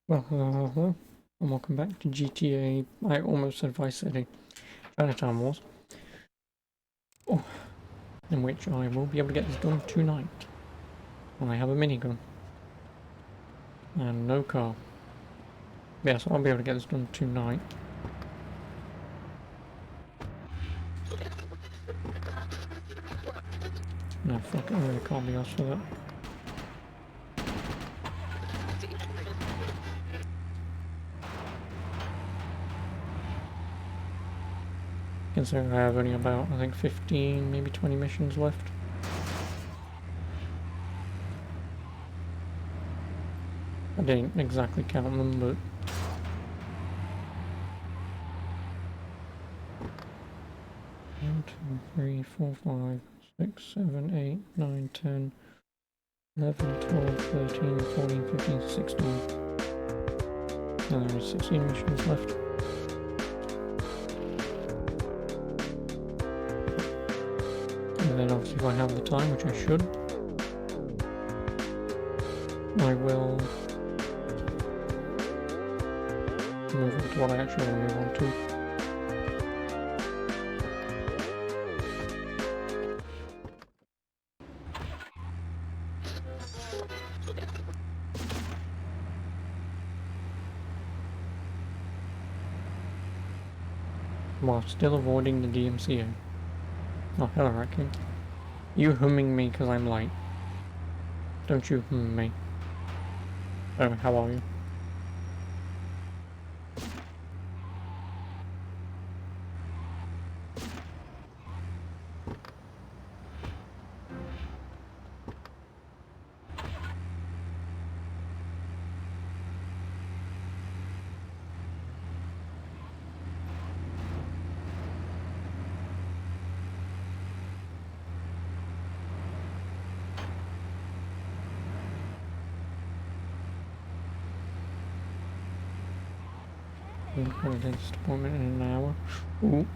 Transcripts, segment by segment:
Well, hello, hello, hello, and welcome back to GTA. I almost said Vice City. Chinatown Wars. Oh, in which I will be able to get this done tonight. I have a minigun. And no car. Yeah, so I'll be able to get this done tonight. No, fuck it, I really can't be asked for that. Considering I have only about, I think, 15, maybe 20 missions left. I didn't exactly count them, but... 1, 2, 3, 4, 5, 6, 7, 8, 9, 10, 11, 12, 13, 14, 15, 16. And there are 16 missions left. And then obviously if I have the time, which I should, I will move on to what I actually want to move on to. While still avoiding the DMCA. Oh, hello, Raccoon. You humming me because I'm late. Don't you hum me. Anyway, how are you? Dentist appointment in an hour. Ooh.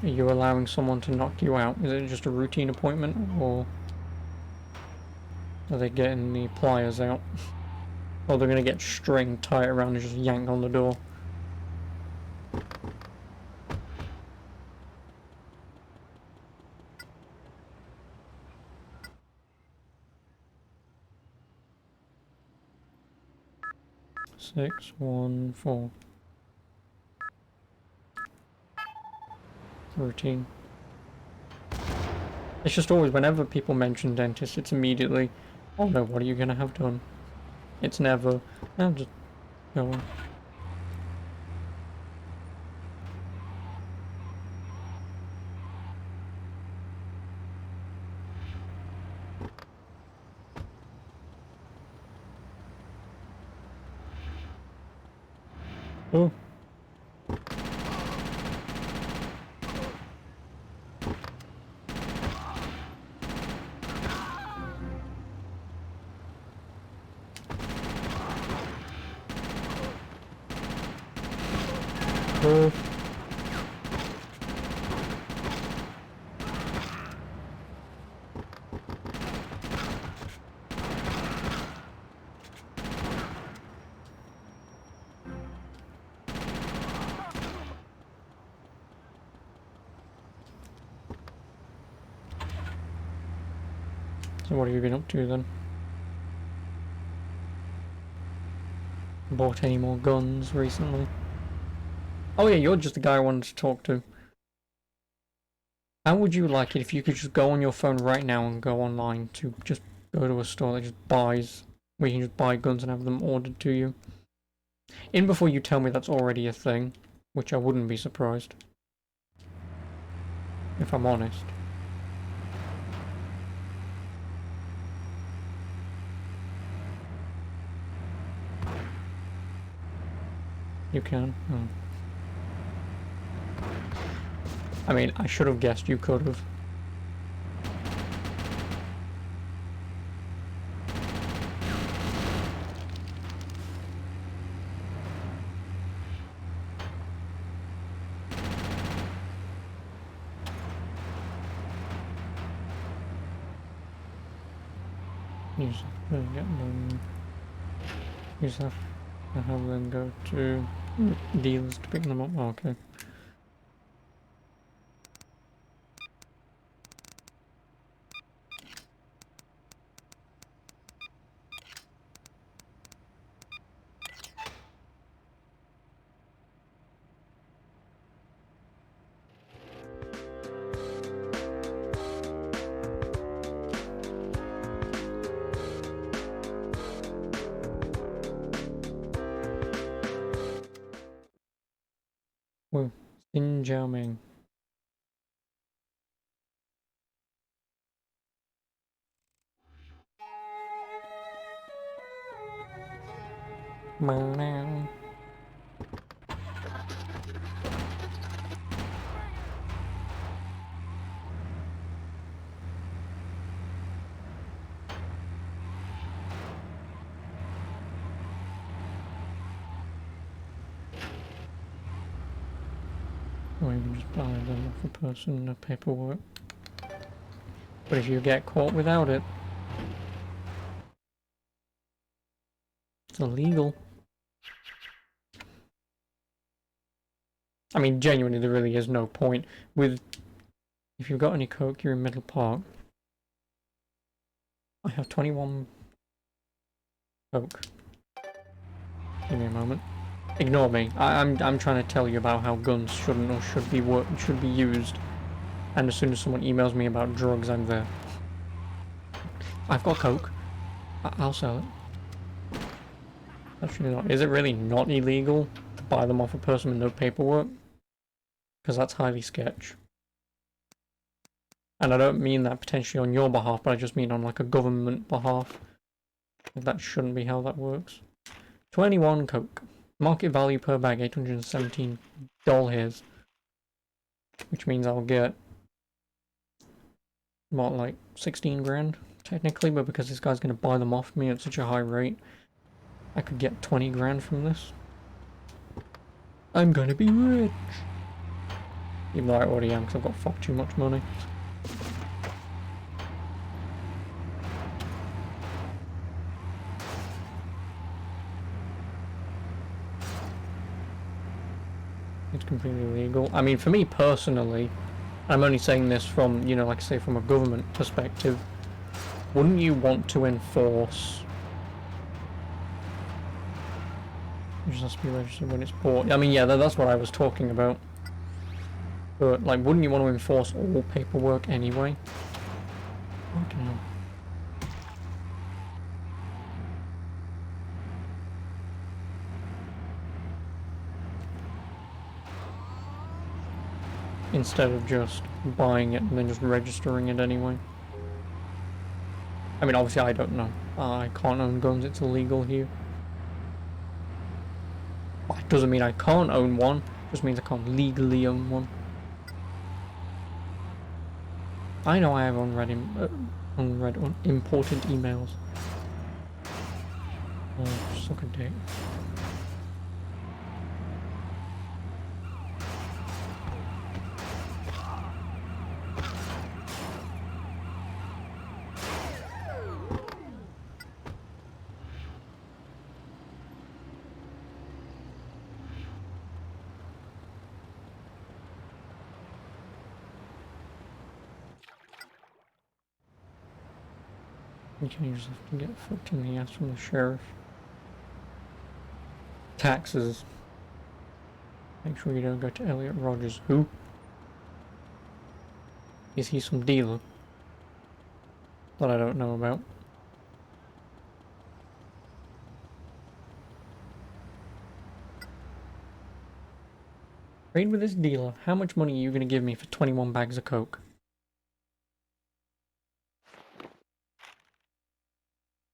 Are you allowing someone to knock you out? Is it just a routine appointment, or are they getting the pliers out? Or they're gonna get string, tie it around and just yank on the door? Six, 1, 4. Routine. It's just always, whenever people mention dentist, it's immediately, oh no, what are you gonna have done? It's never, no, just go on. Oh. Oh. So what have you been up to then? Bought any more guns recently? Oh yeah, you're just the guy I wanted to talk to. How would you like it if you could just go on your phone right now and go online to just go to a store that just buys, where you can just buy guns and have them ordered to you? In before you tell me that's already a thing, which I wouldn't be surprised. If I'm honest. You can. Oh. I mean, I should have guessed you could have. You just get them. Use that. I have them go to dealers to pick them up. Oh, okay. Well, Xin Jiaoming. Now. Or even just buy them off a person in the paperwork. But if you get caught without it, it's illegal. I mean, genuinely, there really is no point with. If you've got any coke, you're in Middle Park. I have 21 coke. Give me a moment. Ignore me. I'm trying to tell you about how guns shouldn't or should be used. And as soon as someone emails me about drugs, I'm there. I've got coke. I'll sell it. Actually not. Is it really not illegal to buy them off a person with no paperwork? Because that's highly sketch. And I don't mean that potentially on your behalf, but I just mean on like a government behalf. That shouldn't be how that works. 21 coke. Market value per bag, $817 hairs. Which means I'll get, what, like 16 grand? Technically, but because this guy's going to buy them off me at such a high rate, I could get 20 grand from this. I'm gonna be rich! Even though I already am, because I've got far too much money. It's completely illegal. I mean, for me personally, I'm only saying this from, you know, like I say, from a government perspective, wouldn't you want to enforce... It just has to be registered when it's bought. I mean, yeah, that's what I was talking about. But, like, wouldn't you want to enforce all paperwork anyway? Fucking hell. Instead of just buying it and then just registering it anyway. I mean, obviously I don't know. I can't own guns, it's illegal here. That doesn't mean I can't own one, just means I can't legally own one. I know I have unread important emails. Oh, suck a dick. You can just have to get fucked in the ass from the sheriff. Taxes. Make sure you don't go to Elliot Rogers. Who? Is he some dealer that I don't know about? Trade with this dealer. How much money are you going to give me for 21 bags of coke?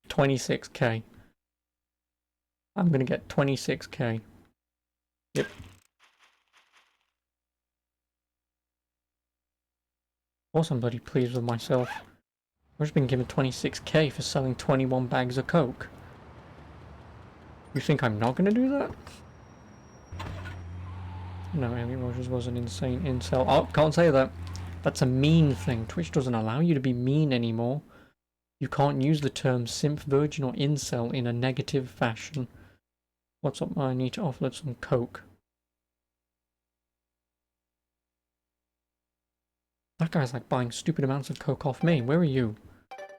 $26K. I'm going to get $26K. Yep. Of course I'm bloody pleased with myself. I've just been given $26K for selling 21 bags of coke. You think I'm not going to do that? No, Elliot Rogers was an insane incel. Oh, can't say that. That's a mean thing. Twitch doesn't allow you to be mean anymore. You can't use the term simp, virgin, or incel in a negative fashion. What's up? I need to offload some coke. That guy's like buying stupid amounts of coke off me. Where are you?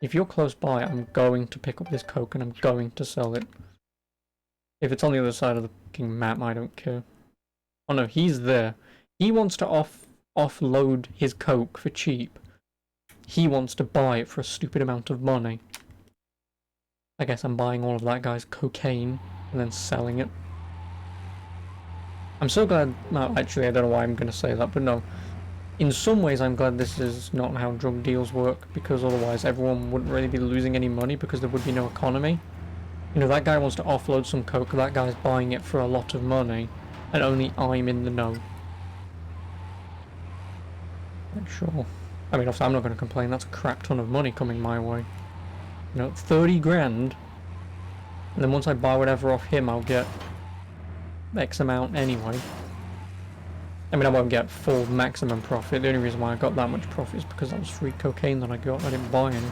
If you're close by, I'm going to pick up this coke and I'm going to sell it. If it's on the other side of the fucking map, I don't care. Oh no, he's there. He wants to offload his coke for cheap. He wants to buy it for a stupid amount of money. I guess I'm buying all of that guy's cocaine and then selling it. I'm so glad... No, actually, I don't know why I'm going to say that, but no. In some ways, I'm glad this is not how drug deals work, because otherwise everyone wouldn't really be losing any money because there would be no economy. You know, that guy wants to offload some coke, that guy's buying it for a lot of money, and only I'm in the know. Sure. I mean, obviously I'm not going to complain, that's a crap ton of money coming my way. You know, 30 grand, and then once I buy whatever off him, I'll get X amount anyway. I mean, I won't get full maximum profit. The only reason why I got that much profit is because that was free cocaine that I got. I didn't buy any.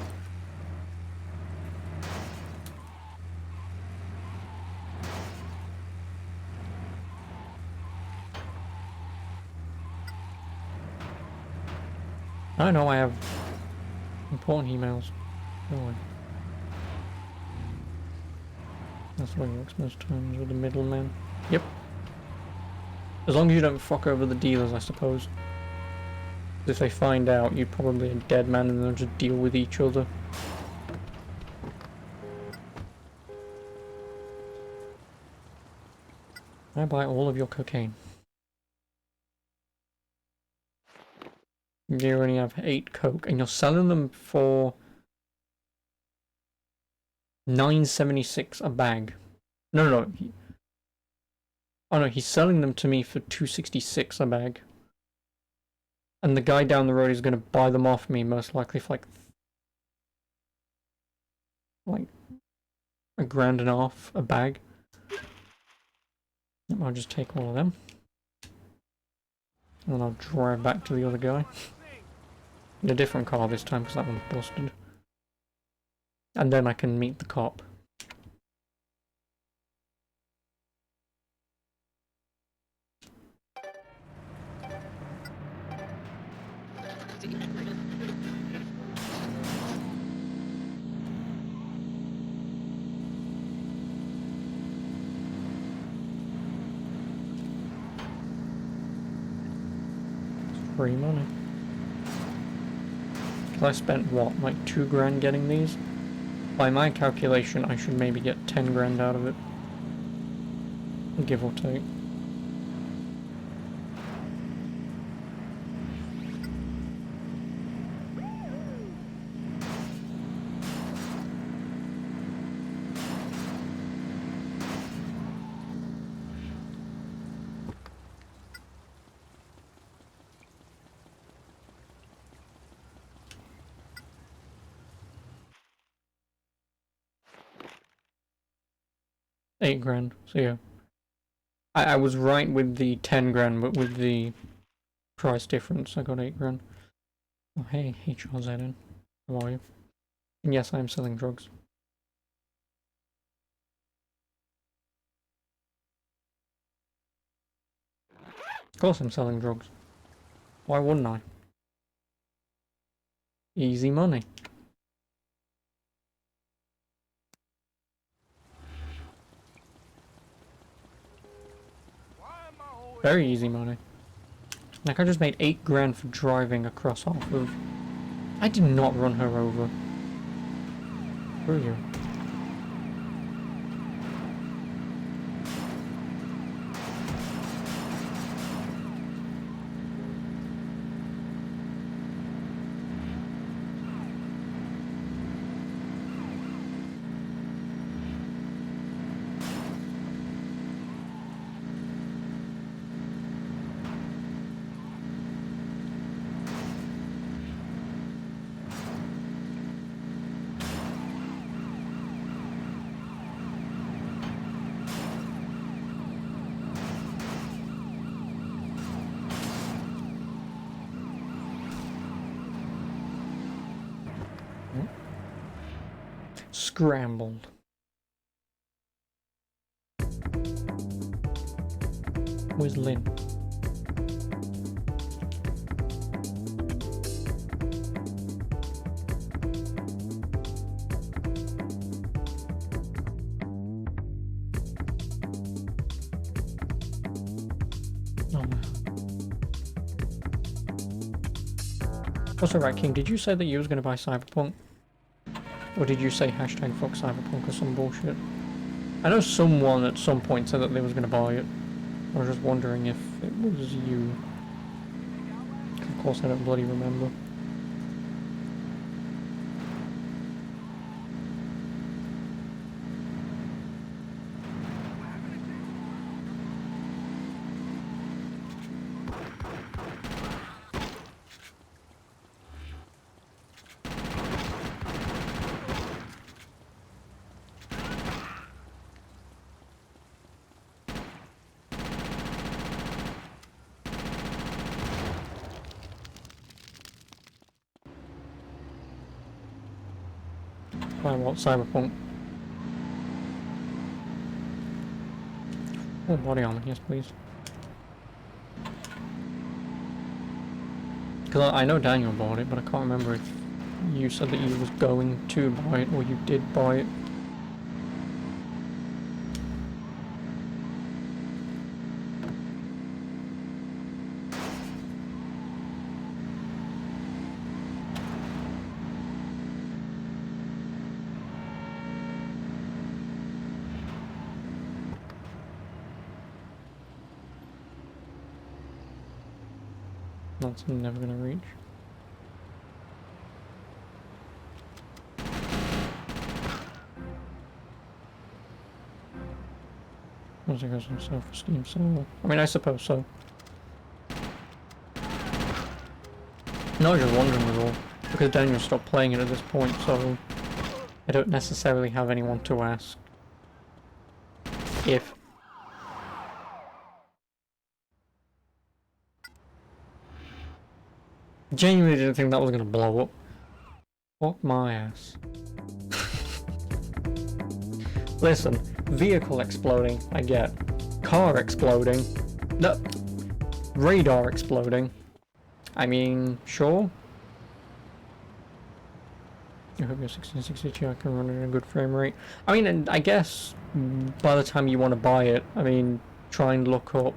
I know I have important emails. Don't worry. That's the way it works most times with the middleman. Yep. As long as you don't fuck over the dealers, I suppose. If they find out, you're probably a dead man and they'll just deal with each other. I buy all of your cocaine. You only have 8 coke, and you're selling them for $9.76 a bag. No. Oh no, he's selling them to me for $2.66 a bag. And the guy down the road is going to buy them off me, most likely for like $1.50 a bag. I'll just take all of them. And then I'll drive back to the other guy. In a different car this time, because that one's busted. And then I can meet the cop. Free money. Because I spent what, like 2 grand getting these? By my calculation, I should maybe get 10 grand out of it. Give or take. $8 grand, so yeah. I was right with the 10 grand, but with the price difference, I got 8 grand. Oh, hey, HRZN. How are you? And yes, I am selling drugs. Of course I'm selling drugs. Why wouldn't I? Easy money. Very easy money. Like, I just made 8 grand for driving across half of... I did not run her over. Where are you? Scrambled. Where's Lynn? Oh no. Also, Rat King, did you say that you was going to buy Cyberpunk? Or did you say hashtag fuck Cyberpunk or some bullshit? I know someone at some point said that they was going to buy it. I was just wondering if it was you. Of course I don't bloody remember. I want Cyberpunk. Oh, body armor, yes please. Because I know Daniel bought it, but I can't remember if you said that you was going to buy it or you did buy it. That's never gonna reach. Once it goes on self-esteem, so... I mean, I suppose so. No, I was just wondering with all, because Daniel stopped playing it at this point, so... I don't necessarily have anyone to ask. If... Genuinely didn't think that was gonna blow up. Fuck my ass. Listen, vehicle exploding, I get. Car exploding. No. Radar exploding. I mean, sure. I hope your 1660 Ti can run at a good frame rate. I mean, and I guess by the time you want to buy it, I mean, try and look up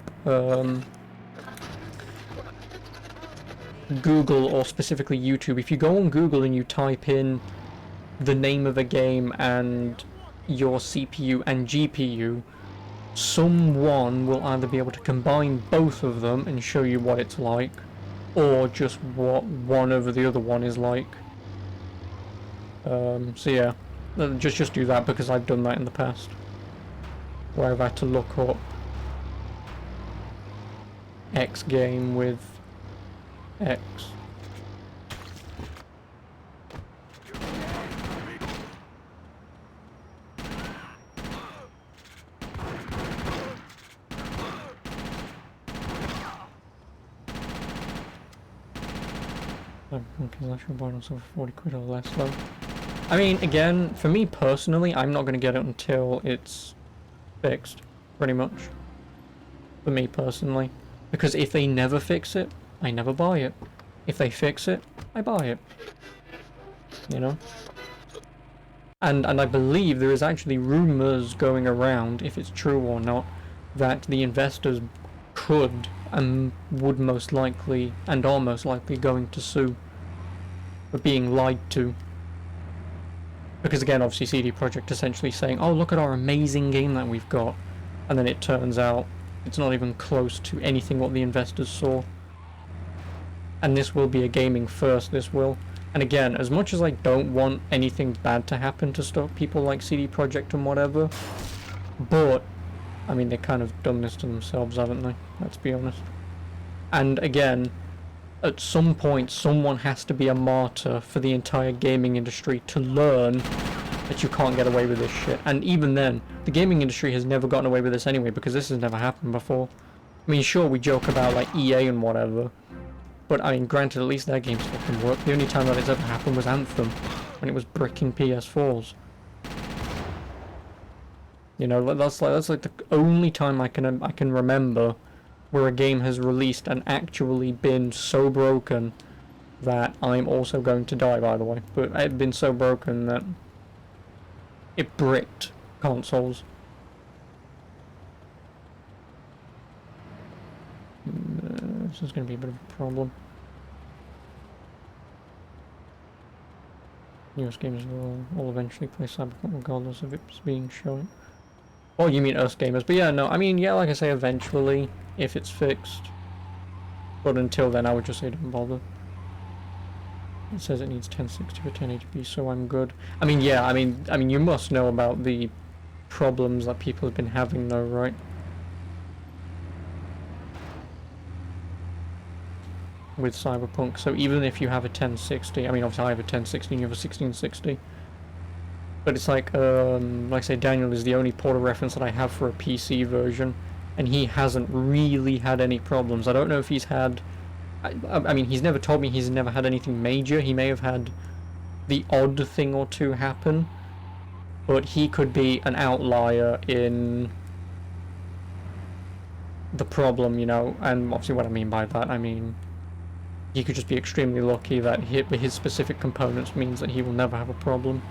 Google or specifically YouTube. If you go on Google and you type in the name of a game and your CPU and GPU, someone will either be able to combine both of them and show you what it's like, or just what one over the other one is like. So yeah, just do that, because I've done that in the past, where I've had to look up X game with X. Okay, I should buy myself for 40 quid or less though. I mean, again, for me personally, I'm not going to get it until it's fixed, pretty much. For me personally. Because if they never fix it, I never buy it. If they fix it, I buy it. You know? And I believe there is actually rumours going around, if it's true or not, that the investors could and would most likely, and are most likely going to sue for being lied to. Because again, obviously CD Projekt essentially saying, oh, look at our amazing game that we've got. And then it turns out it's not even close to anything what the investors saw. And this will be a gaming first, this will. And again, as much as I don't want anything bad to happen to stuff, people like CD Projekt and whatever, but, I mean, they've kind of done this to themselves, haven't they? Let's be honest. And again, at some point, someone has to be a martyr for the entire gaming industry to learn that you can't get away with this shit. And even then, the gaming industry has never gotten away with this anyway, because this has never happened before. I mean, sure, we joke about, like, EA and whatever, but, I mean, granted, at least their games fucking work. The only time that it's ever happened was Anthem, when it was bricking PS4s. You know, that's like the only time I can remember where a game has released and actually been so broken that I'm also going to die, by the way, but it's been so broken that it bricked consoles. This is going to be a bit of a problem. US gamers will eventually play Cyberpunk regardless of it's being shown. Oh, you mean us gamers? But yeah, no, I mean, yeah, like I say, eventually, if it's fixed. But until then, I would just say don't bother. It says it needs 1060 for 1080p, so I'm good. I mean, yeah, I mean, you must know about the problems that people have been having, though, right? With Cyberpunk. So even if you have a 1060, I mean, obviously I have a 1060 and you have a 1660. But it's like I say, Daniel is the only port of reference that I have for a PC version, and he hasn't really had any problems. I don't know if he's had... I mean, he's never told me he's never had anything major. He may have had the odd thing or two happen, but he could be an outlier in the problem, you know, and obviously what I mean by that, I mean, he could just be extremely lucky that his specific components means that he will never have a problem.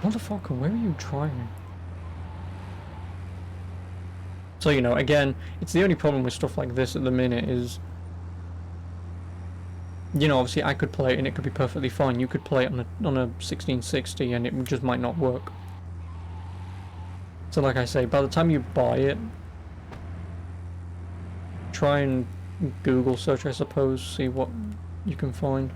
Motherfucker, where are you driving? So, you know, again, it's the only problem with stuff like this at the minute is, you know, obviously I could play it and it could be perfectly fine. You could play it on a 1660 and it just might not work. So like I say, by the time you buy it, try and Google search, I suppose, see what you can find.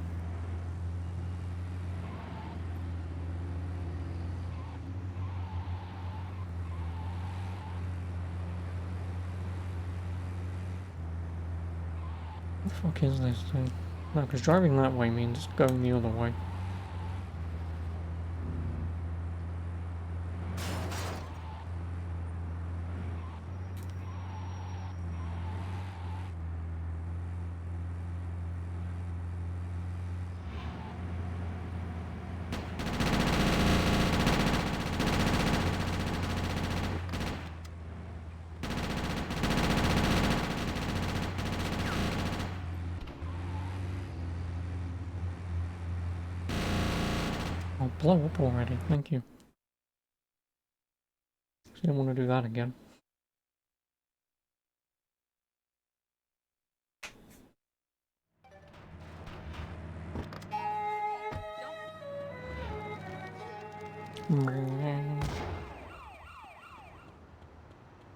What the fuck is this thing? No, because driving that way means going the other way. Oh, blow up already, thank you. I don't want to do that again.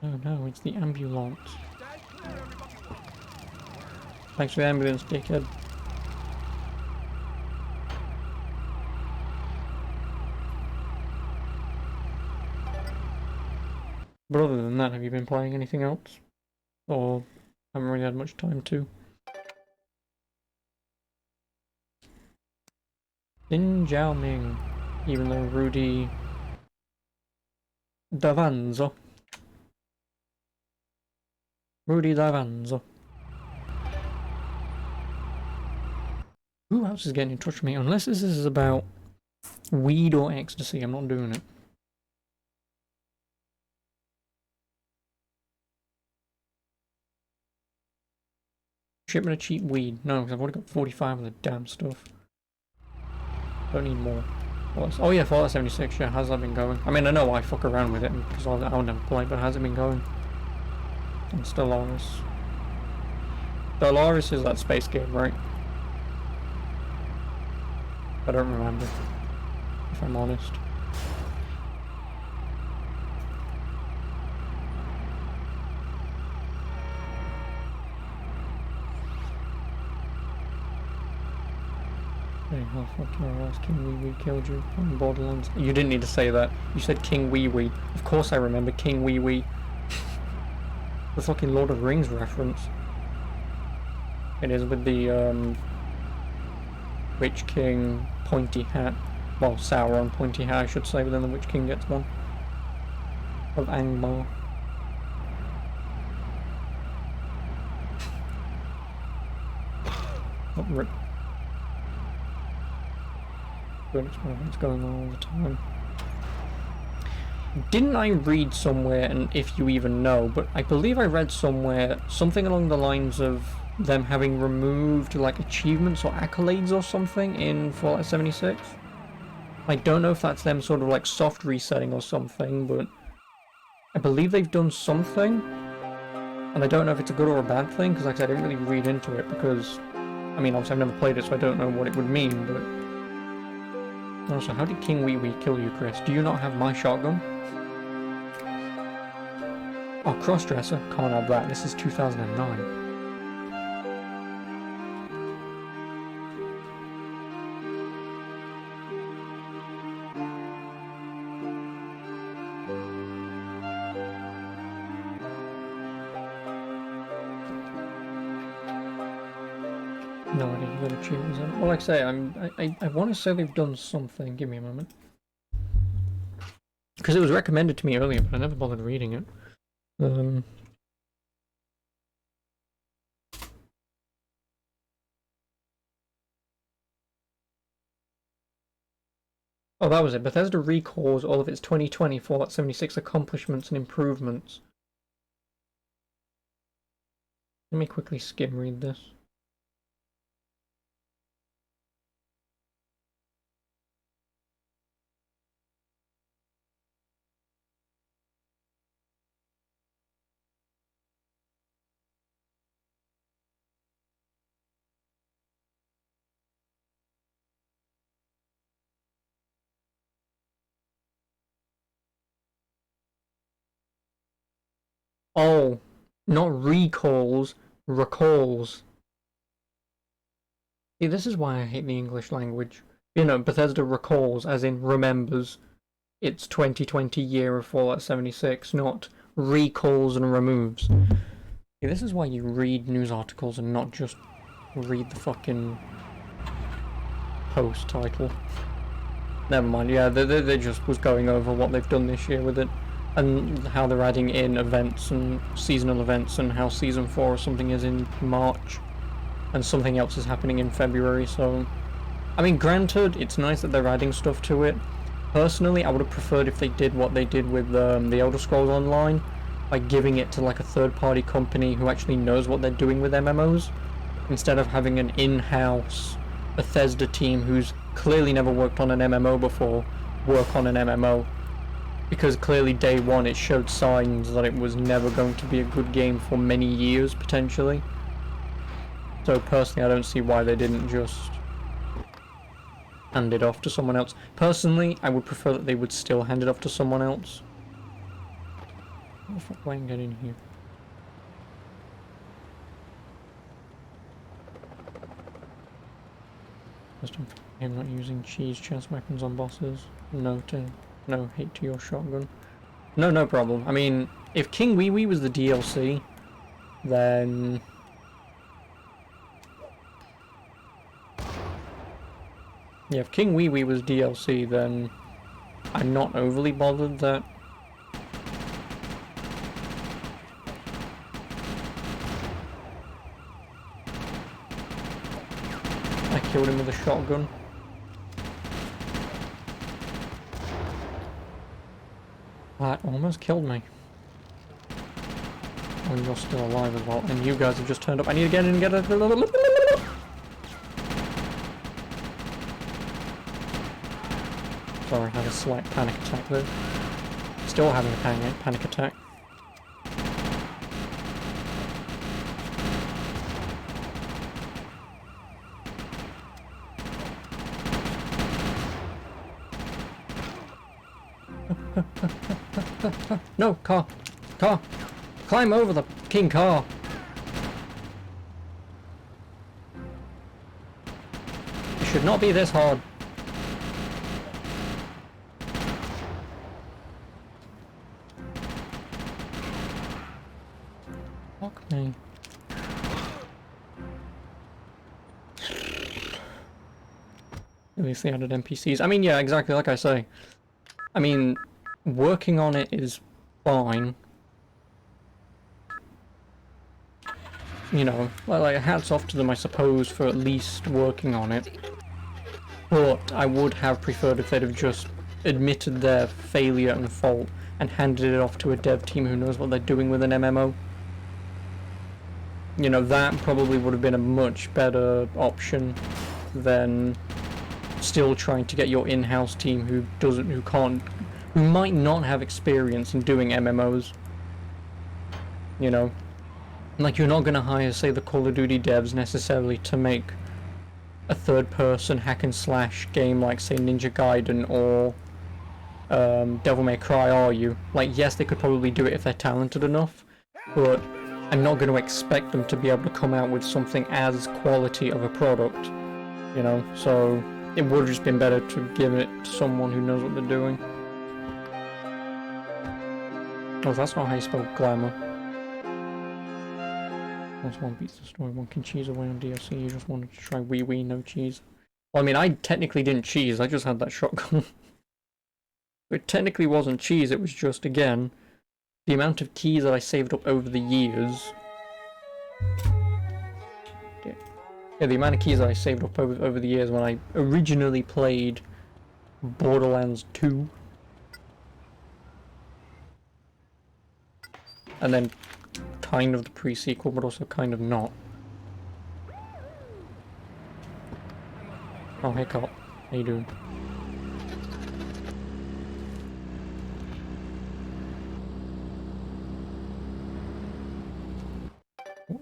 Oh no, it's the ambulance. Thanks for the ambulance, dickhead. But other than that, have you been playing anything else? Or haven't really had much time to? Lin Jiaoming, even though Rudy Davanzo. Rudy Davanzo. Who else is getting in touch with me? Unless this is about weed or ecstasy, I'm not doing it. Shipment of cheap weed. No, because I've already got 45 of the damn stuff. Don't need more. Oh yeah, Fallout 76, yeah, how's that been going? I mean, I know I fuck around with it because I'll never play, but how's it been going? And Stellaris. Stellaris is that space game, right? I don't remember, if I'm honest. Hey, how fuck your ass, King Wee Wee killed you on Borderlands. You didn't need to say that. You said King Wee Wee. Of course I remember King Wee Wee. The fucking Lord of the Rings reference. It is with the, Witch King pointy hat. Well, Sauron pointy hat, I should say, but then the Witch King gets one. Of Angmar. Not rip. Good experiments going on all the time. Didn't I read somewhere, and if you even know, but I believe I read somewhere something along the lines of them having removed like achievements or accolades or something in Fallout 76? I don't know if that's them sort of like soft resetting or something, but I believe they've done something, and I don't know if it's a good or a bad thing, because like I said, I didn't really read into it, because, I mean, obviously I've never played it, so I don't know what it would mean, but... Also, how did King Wee Wee kill you, Chris? Do you not have my shotgun? Oh, crossdresser? Can't have that. This is 2009. No idea what achievements are. Well, like I say, I want to say they've done something. Give me a moment. Because it was recommended to me earlier, but I never bothered reading it. Oh, that was it. Bethesda recalls all of its 2020 Fallout 76 accomplishments and improvements. Let me quickly skim read this. Oh, not recalls, recalls. See, this is why I hate the English language. You know, Bethesda recalls, as in remembers, its 2020 year of Fallout 76, not recalls and removes. See, this is why you read news articles and not just read the fucking post title. Never mind, yeah, they just was going over what they've done this year with it. And how they're adding in events and seasonal events, and how Season 4 or something is in March, and something else is happening in February, so... I mean, granted, it's nice that they're adding stuff to it. Personally, I would have preferred if they did what they did with the Elder Scrolls Online, by giving it to like a third-party company who actually knows what they're doing with MMOs, instead of having an in-house Bethesda team who's clearly never worked on an MMO before, work on an MMO. Because clearly day one it showed signs that it was never going to be a good game for many years, potentially. So personally I don't see why they didn't just hand it off to someone else. Personally, I would prefer that they would still hand it off to someone else. How the fuck do I get in here? First time I'm not using cheese chest weapons on bosses. No hate to your shotgun. No problem. I mean, if King Wee Wee was the DLC, then... Yeah, if King Wee Wee was DLC, then I'm not overly bothered that... I killed him with a shotgun. That almost killed me. Oh, you're still alive as well, and you guys have just turned up. I need to get in and get a... Sorry, I had a slight panic attack there. Still having a panic attack. No, car! Car! Climb over the king car! It should not be this hard. Fuck me. At least they added NPCs. I mean, yeah, exactly like I say. I mean, working on it is fine. you know, like hats off to them, I suppose, for at least working on it. But I would have preferred if they'd have just admitted their failure and fault and handed it off to a dev team who knows what they're doing with an MMO. You know, that probably would have been a much better option than still trying to get your in-house team who might not have experience in doing MMOs. You know, like you're not going to hire, say, the Call of Duty devs necessarily to make a third-person hack-and-slash game like, say, Ninja Gaiden or Devil May Cry, are you? Like, yes, they could probably do it if they're talented enough, but I'm not going to expect them to be able to come out with something as quality of a product, you know? So it would have just been better to give it to someone who knows what they're doing. Oh, that's not how you spell glamour. Once one beats the story, one can cheese away on DLC. You just wanted to try wee no cheese. Well, I mean, I technically didn't cheese, I just had that shotgun. It technically wasn't cheese, it was just, again, the amount of keys that I saved up over the years. Yeah, the amount of keys that I saved up over the years when I originally played Borderlands 2. And then kind of the pre-sequel, but also kind of not. Oh, hey cop. How you doing?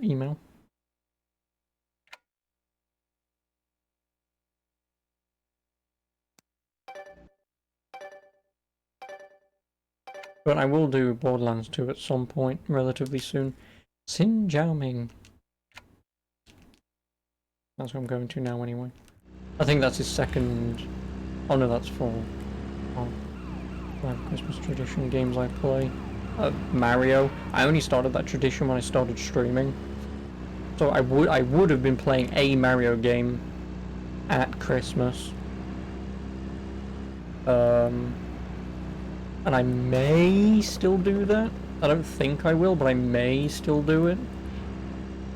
Email. But I will do Borderlands 2 at some point, relatively soon. Xin Jiaoming. That's what I'm going to now anyway. I think that's his second... Oh no, that's for... Oh. Christmas tradition games I play. Mario. I only started that tradition when I started streaming. So I would have been playing a Mario game at Christmas. And I may still do that. I don't think I will, but I may still do it.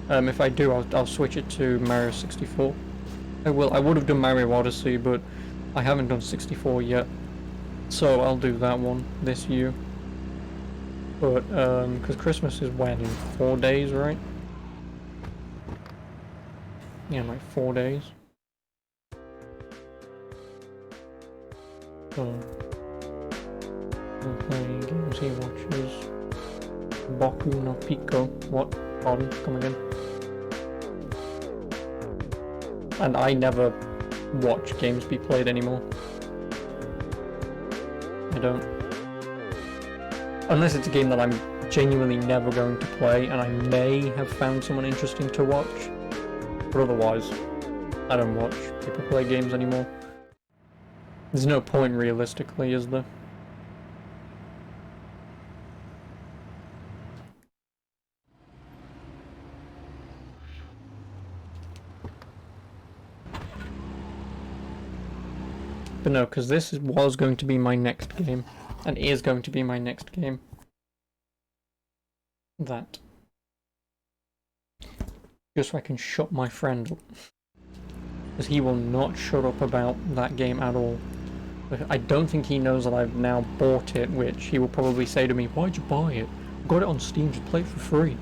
If I do, I'll switch it to Mario 64. I would have done Mario Odyssey, but I haven't done 64 yet. So I'll do that one this year. But, because Christmas is when? In 4 days, right? Yeah, like 4 days. So... playing games he watches. Boku no Pico. What? Pardon? Come again. And I never watch games be played anymore. I don't. Unless it's a game that I'm genuinely never going to play and I may have found someone interesting to watch. But otherwise, I don't watch people play games anymore. There's no point realistically, is there? But no, because this was going to be my next game, and is going to be my next game. That. Just so I can shut my friend up. Because he will not shut up about that game at all. But I don't think he knows that I've now bought it, which he will probably say to me, why'd you buy it? I got it on Steam, just play it for free.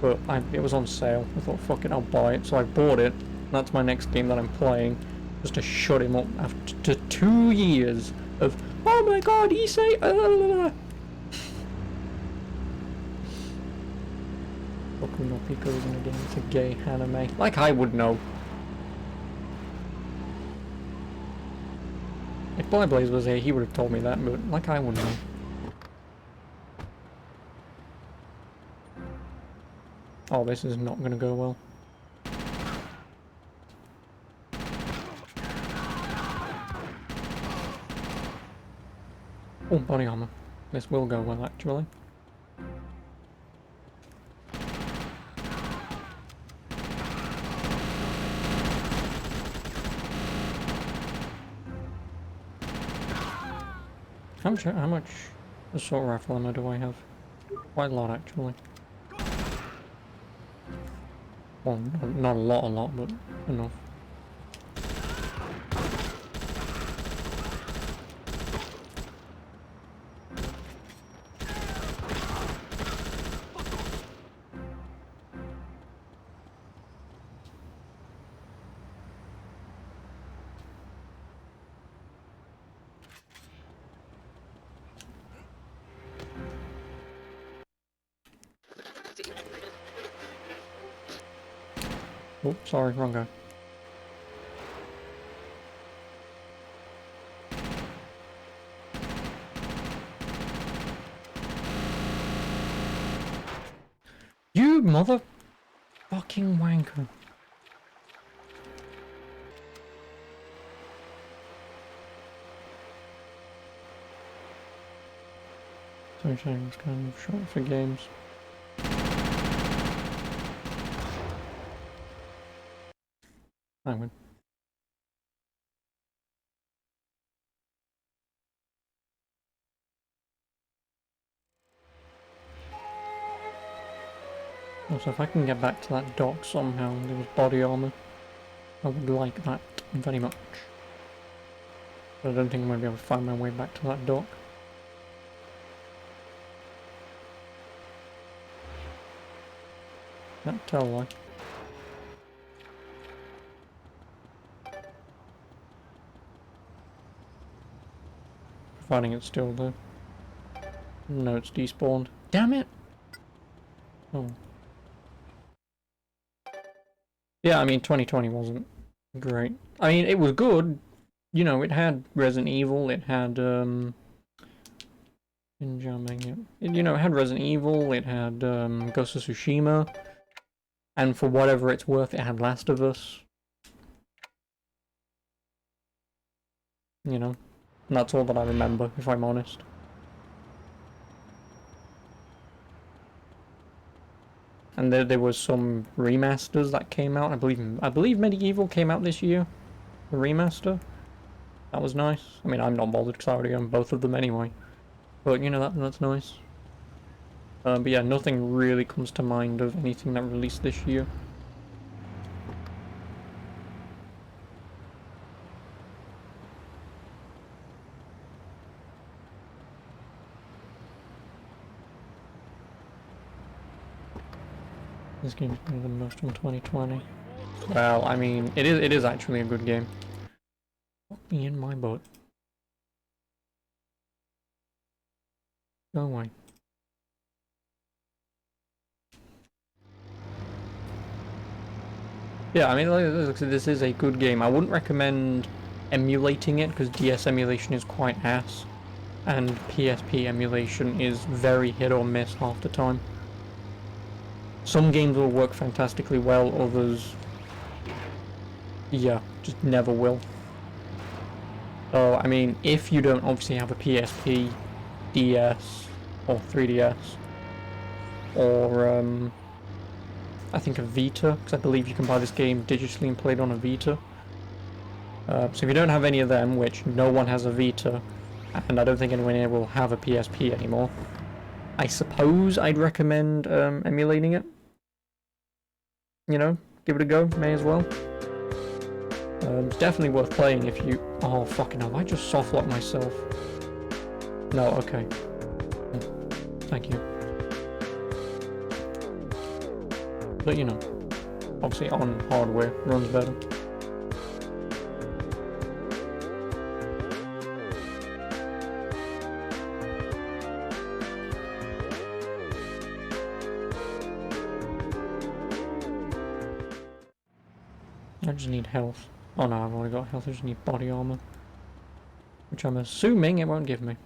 But it was on sale. I thought, fuck it, I'll buy it. So I bought it. That's my next game that I'm playing. Just to shut him up after 2 years of, oh my god, he say, Boku no Pico isn't a game, it's a gay anime. Like I would know. If Blyblaze was here, he would have told me that, but like I would know. Oh, this is not gonna go well. Oh, body armor. This will go well, actually. How much assault rifle ammo do I have? Quite a lot, actually. Well, not a lot, but enough. Oh, sorry, wrong guy. You mother fucking wanker. Sunshine's kind of short for games. I win. Also, if I can get back to that dock somehow, there was body armor. I would like that very much. But I don't think I'm going to be able to find my way back to that dock. Can't tell why. Providing it's still there. No, it's despawned. Damn it! Oh. Yeah, I mean, 2020 wasn't great. I mean, it was good. You know, it had Resident Evil, it had, you know, it had Resident Evil, it had, Ghost of Tsushima, and for whatever it's worth, it had Last of Us. You know, and that's all that I remember, if I'm honest. And there was some remasters that came out. I believe Medieval came out this year. The remaster. That was nice. I mean, I'm not bothered because I already own both of them anyway. But you know, that's nice. But yeah, nothing really comes to mind of anything that released this year. This game's been the most from 2020. Well, I mean, it is actually a good game. Fuck me in my butt. Go away. Yeah, I mean, like, this is a good game. I wouldn't recommend emulating it because DS emulation is quite ass, and PSP emulation is very hit or miss half the time. Some games will work fantastically well, others, yeah, just never will. So, I mean, if you don't obviously have a PSP, DS, or 3DS, or, I think a Vita, because I believe you can buy this game digitally and play it on a Vita. So if you don't have any of them, which no one has a Vita, and I don't think anyone here will have a PSP anymore, I suppose I'd recommend emulating it. You know, give it a go, may as well. It's definitely worth playing if you... Oh, fucking hell, I just softlocked myself. No, okay. Thank you. But, you know, obviously on hardware, runs better. I just need health. Oh no, I've already got health, I just need body armor. Which I'm assuming it won't give me.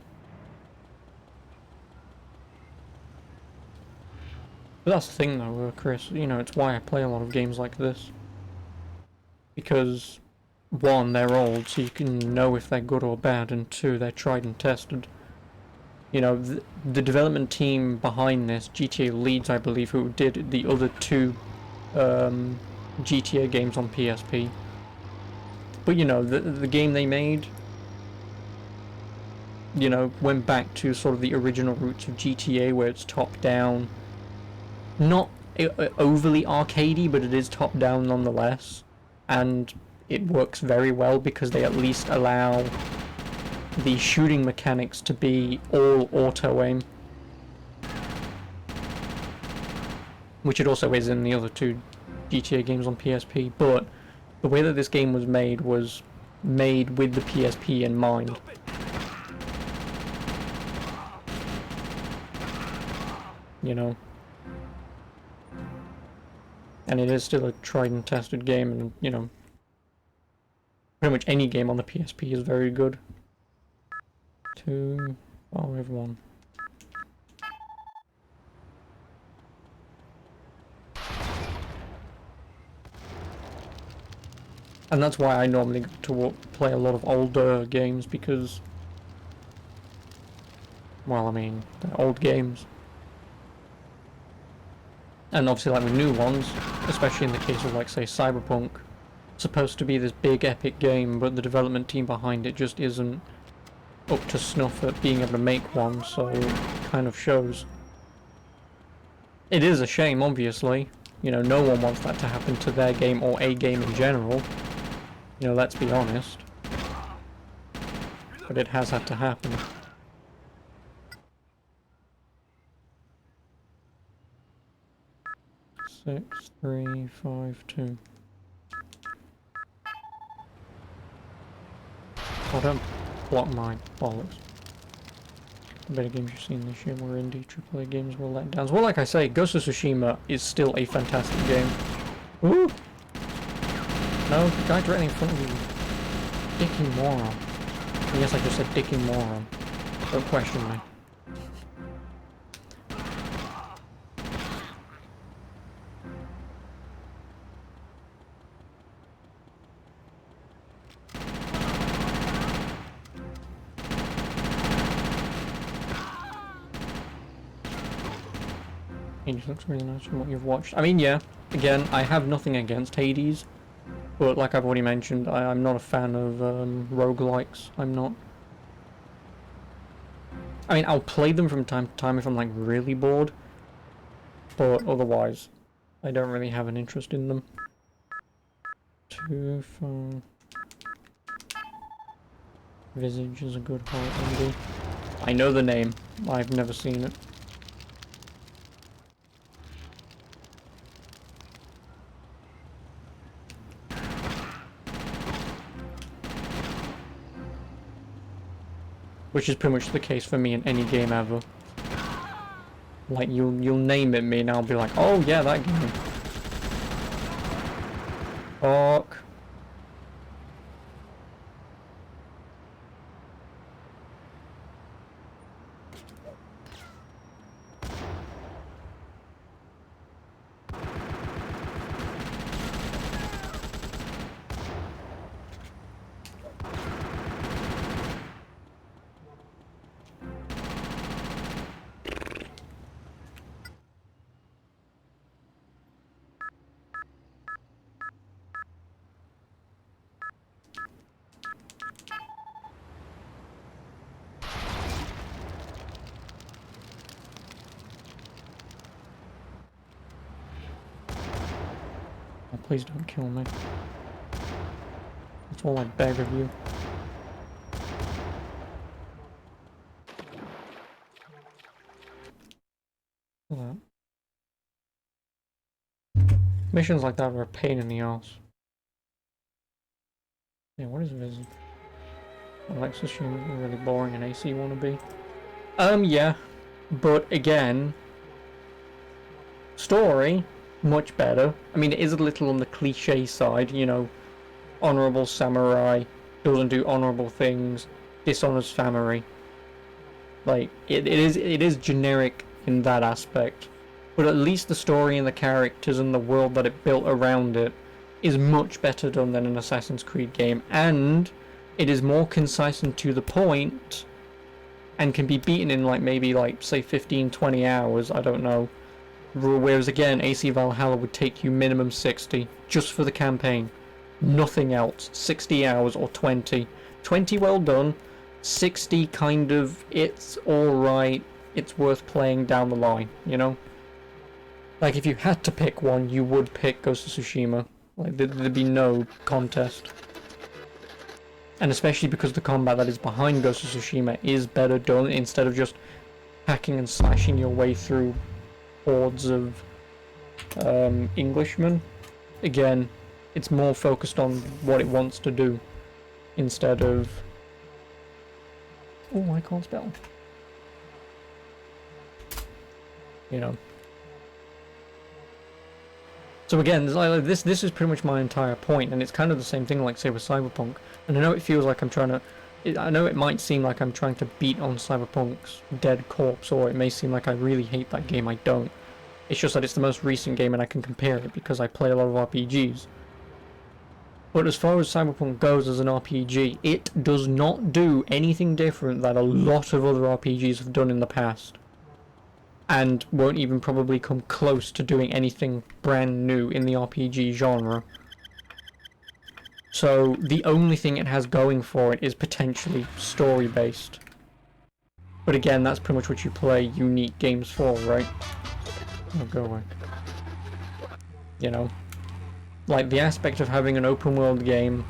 But that's the thing though, Chris, you know, it's why I play a lot of games like this. Because, one, they're old, so you can know if they're good or bad, and two, they're tried and tested. You know, the development team behind this, GTA Leeds, I believe, who did the other two GTA games on PSP. But you know, the game they made, you know, went back to sort of the original roots of GTA, where it's top down. Not overly arcadey, but it is top down nonetheless, and it works very well because they at least allow the shooting mechanics to be all auto aim, which it also is in the other two GTA games on PSP. But the way that this game was made with the PSP in mind. You know, and it is still a tried and tested game, and you know, pretty much any game on the PSP is very good. 2, 5, 1. And that's why I normally go to play a lot of older games, because, well, I mean, they're old games. And obviously, like with new ones, especially in the case of, like, say, Cyberpunk, supposed to be this big epic game, but the development team behind it just isn't up to snuff at being able to make one, so it kind of shows. It is a shame, obviously. You know, no one wants that to happen to their game or a game in general. You know, let's be honest. But it has had to happen. 6, 3, 5, 2. Oh, don't block my bollocks. The better games you've seen this year were indie AAA games were let down. Well, like I say, Ghost of Tsushima is still a fantastic game. Woo! No, the guy directly in front of you. Dicking moron. Yes, I just said dicking moron. Don't question me. Hades looks really nice from what you've watched. I mean, yeah, again, I have nothing against Hades, but like I've already mentioned, I'm not a fan of roguelikes. I'm not. I mean, I'll play them from time to time if I'm like really bored, but otherwise, I don't really have an interest in them. 2, 5. Visage is a good horror indie. I know the name. I've never seen it. Which is pretty much the case for me in any game ever. Like, you'll name it me and I'll be like, oh yeah, that game. Fuck. Please don't kill me. That's all I beg of you. Look at that. Missions like that are a pain in the ass. Yeah, what is Vision? Alexis, you're really boring and AC wannabe. Yeah. But again, story, much better. I mean, it is a little on the cliche side, you know, honorable samurai, doesn't do honorable things, dishonors family. Like, it is generic in that aspect. But at least the story and the characters and the world that it built around it is much better done than an Assassin's Creed game. And it is more concise and to the point, and can be beaten in like maybe like, say 15-20 hours, I don't know. Whereas again, AC Valhalla would take you minimum 60, just for the campaign. Nothing else. 60 hours or 20. 20 well done, 60 kind of, it's alright, it's worth playing down the line, you know? Like, if you had to pick one, you would pick Ghost of Tsushima. Like, there'd be no contest. And especially because the combat that is behind Ghost of Tsushima is better done, instead of just hacking and slashing your way through hordes of Englishmen. Again, it's more focused on what it wants to do, instead of... Oh, I can't spell. You know. So again, this is pretty much my entire point, and it's kind of the same thing, like say with Cyberpunk. And I know it feels like I'm trying to, I know it might seem like I'm trying to beat on Cyberpunk's dead corpse, or it may seem like I really hate that game. I don't. It's just that it's the most recent game, and I can compare it because I play a lot of RPGs. But as far as Cyberpunk goes as an RPG, it does not do anything different that a lot of other RPGs have done in the past. And won't even probably come close to doing anything brand new in the RPG genre. So the only thing it has going for it is potentially story-based. But again, that's pretty much what you play unique games for, right? Oh, go away. You know? Like, the aspect of having an open world game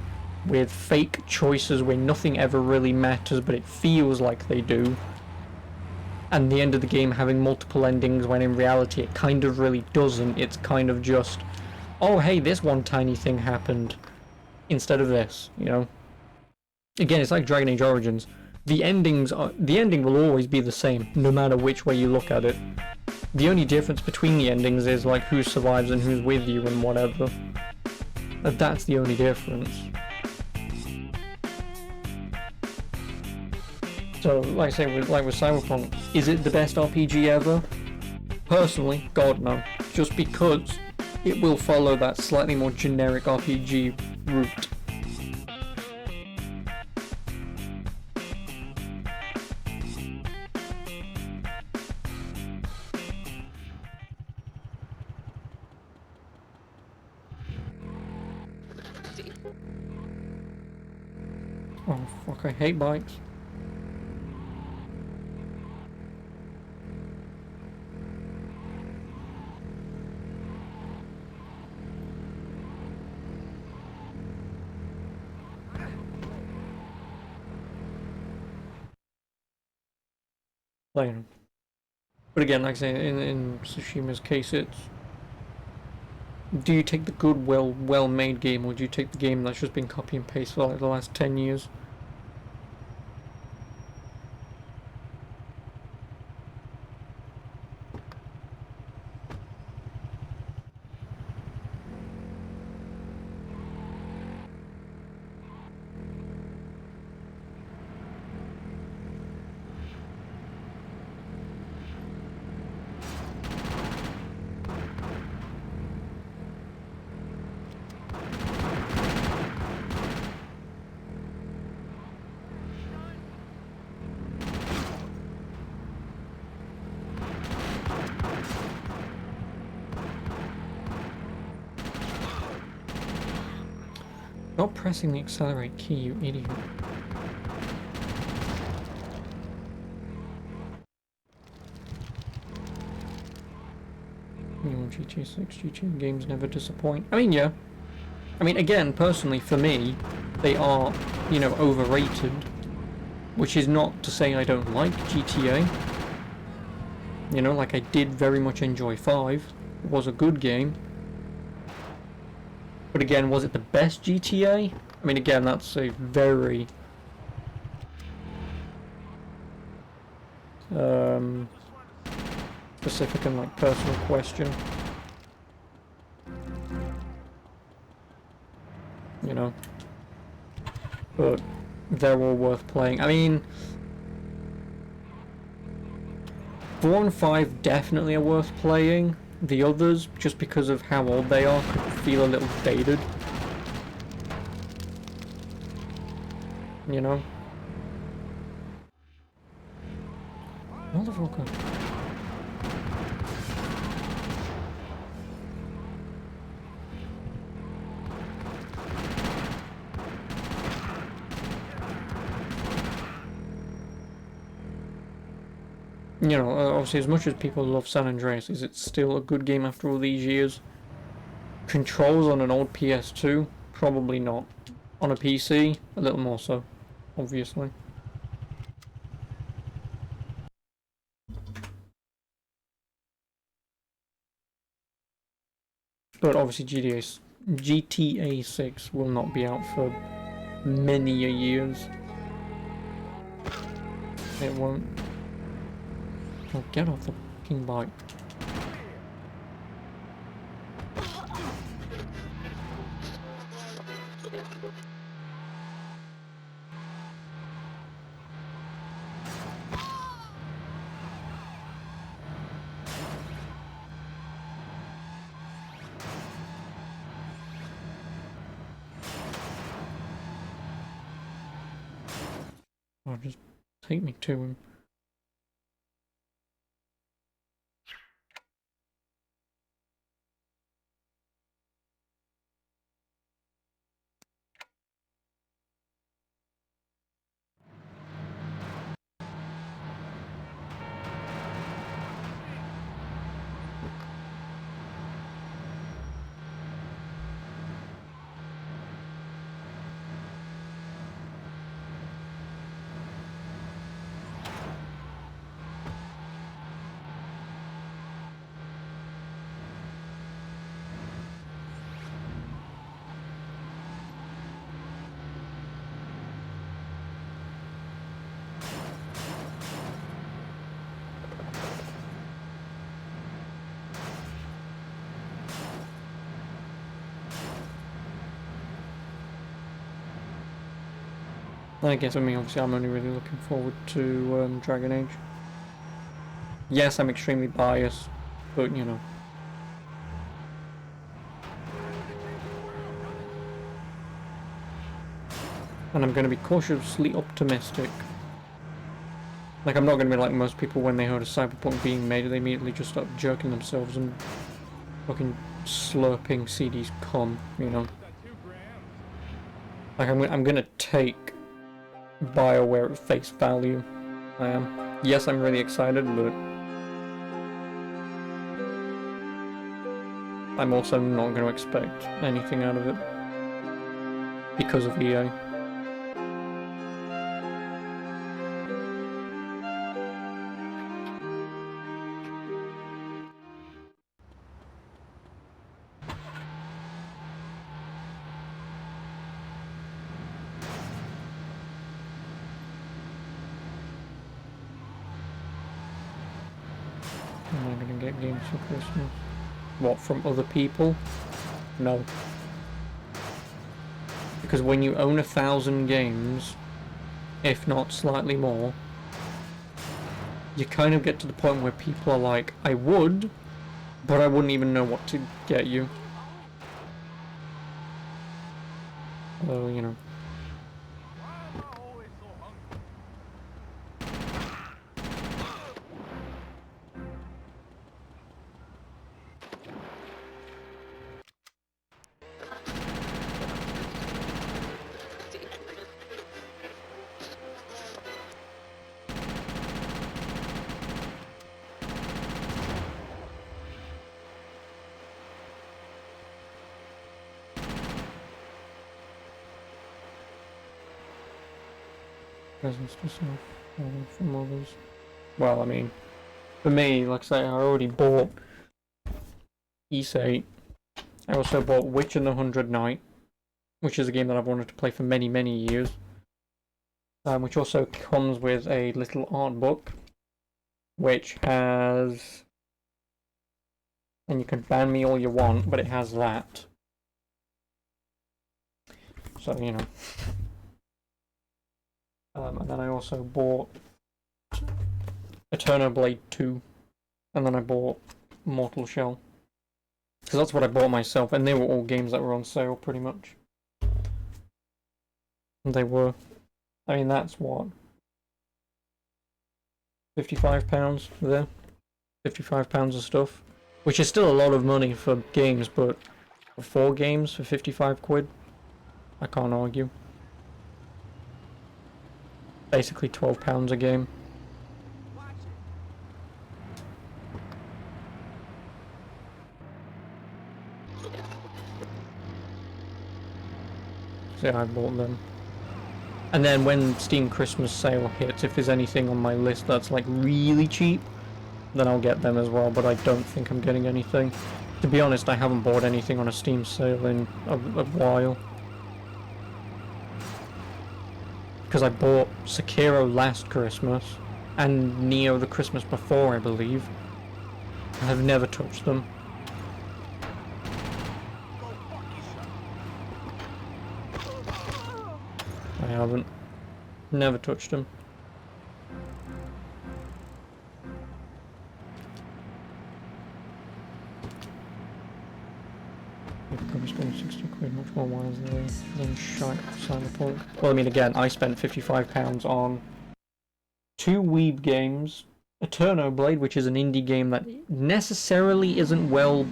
with fake choices where nothing ever really matters, but it feels like they do. And the end of the game having multiple endings when in reality it kind of really doesn't. It's kind of just, oh hey, this one tiny thing happened instead of this, you know? Again, it's like Dragon Age Origins. The ending will always be the same, no matter which way you look at it. The only difference between the endings is like who survives and who's with you and whatever. That's the only difference. So, like I say, with Cyberpunk, is it the best RPG ever? Personally, God no. Just because it will follow that slightly more generic RPG route. Oh fuck, I hate bikes. Playing. But again, like I say, in Tsushima's case, it's... Do you take the good, well-made game, or do you take the game that's just been copy and paste for like the last 10 years? Stop pressing the accelerate key, you idiot. You know, GTA 6, GTA games never disappoint. I mean, yeah. I mean, again, personally, for me, they are, you know, overrated. Which is not to say I don't like GTA. You know, like I did very much enjoy 5. It was a good game. But again, was it the best GTA? I mean, again, that's a very... specific and, like, personal question. You know? But they're all worth playing. I mean... 4 and 5 definitely are worth playing. The others, just because of how old they are, could feel a little dated. You know? Motherfucker. you know, obviously as much as people love San Andreas, is it still a good game after all these years? Controls on an old PS2? Probably not. On a PC? A little more so, obviously. But obviously GTA 6 will not be out for many a years. It won't. Oh, get off the fucking bike. Oh, just take me to him. I guess, I mean, obviously I'm only really looking forward to Dragon Age. Yes, I'm extremely biased, but you know. And I'm going to be cautiously optimistic. Like, I'm not going to be like most people when they heard of Cyberpunk being made, they immediately just start jerking themselves and fucking slurping CD's cum, you know. Like, I'm going to take BioWare at face value. I am. Yes, I'm really excited, but I'm also not going to expect anything out of it because of EA. Am I going to get games for Christmas? What, from other people? No. Because when you own 1,000 games, if not slightly more, you kind of get to the point where people are like, I would, but I wouldn't even know what to get you. So, you know. Presents to self, from others. Well, I mean, for me, like I say, I already bought Ys 8. I also bought Witch and the 100 Knight, which is a game that I've wanted to play for many, many years. Which also comes with a little art book, which has, and you can ban me all you want, but it has that. So, you know. And then I also bought Eternal Blade 2, and then I bought Mortal Shell. Because that's what I bought myself, and they were all games that were on sale, pretty much. And they were. I mean, that's what? £55 there? £55 of stuff. Which is still a lot of money for games, but for 4 games for 55 quid? I can't argue. Basically £12 a game. obviously I bought them. And then when Steam Christmas sale hits, if there's anything on my list that's like really cheap, then I'll get them as well, but I don't think I'm getting anything. To be honest, I haven't bought anything on a Steam sale in a while. Because I bought Sekiro last Christmas, and Neo the Christmas before, I believe. I've never touched them. I haven't. Never touched them. You've probably spent 60 quid, much more wisely than shite Cyberpunk. Well, I mean, again, I spent £55 on 2 Weeb games, Eterno Blade, which is an indie game that necessarily isn't well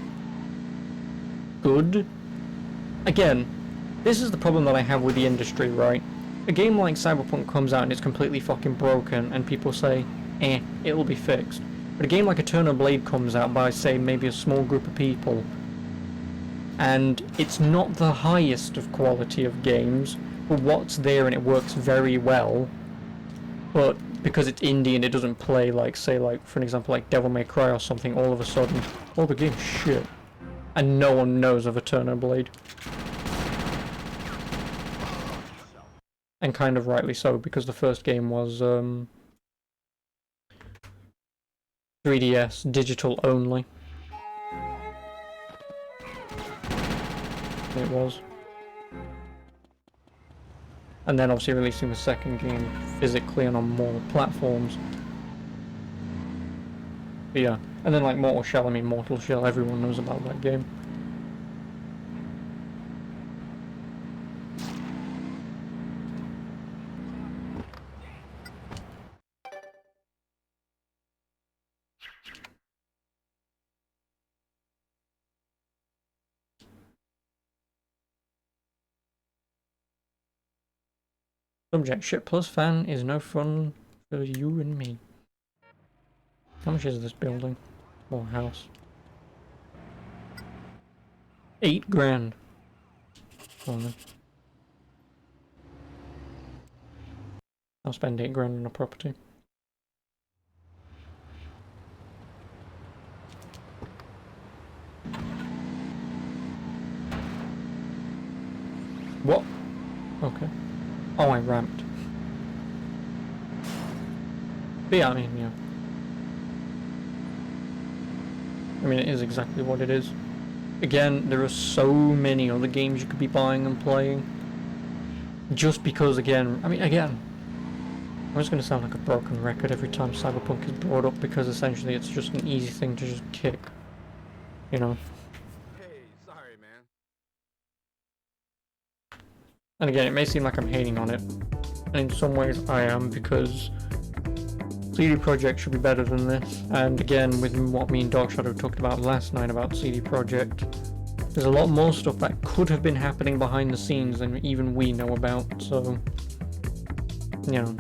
good. Again, this is the problem that I have with the industry, right? A game like Cyberpunk comes out and it's completely fucking broken, and people say, it'll be fixed. But a game like Eterno Blade comes out by, say, maybe a small group of people, and it's not the highest of quality of games, but what's there and it works very well. But because it's indie and it doesn't play like, say, like, for an example, like Devil May Cry or something, all of a sudden, oh, the game's shit. And no one knows of Eterno Blade. And kind of rightly so, because the first game was 3DS, digital only. It was. And then obviously releasing the second game physically and on more platforms. But yeah, and then like Mortal Shell, I mean Mortal Shell, everyone knows about that game. Subject: shit plus fan is no fun for you and me. How much is this building? Or house? 8 grand. I'll spend 8 grand on a property. What? Okay. Oh, I ramped. But yeah, I mean, yeah. I mean, it is exactly what it is. Again, there are so many other games you could be buying and playing. Just because, again, I mean, again, I'm just going to sound like a broken record every time Cyberpunk is brought up, because essentially it's just an easy thing to just kick. You know? Hey, sorry, man. And again, it may seem like I'm hating on it. And in some ways I am, because CD Projekt should be better than this. And again, with what me and Dark Shadow talked about last night about CD Projekt, there's a lot more stuff that could have been happening behind the scenes than even we know about, so, you know.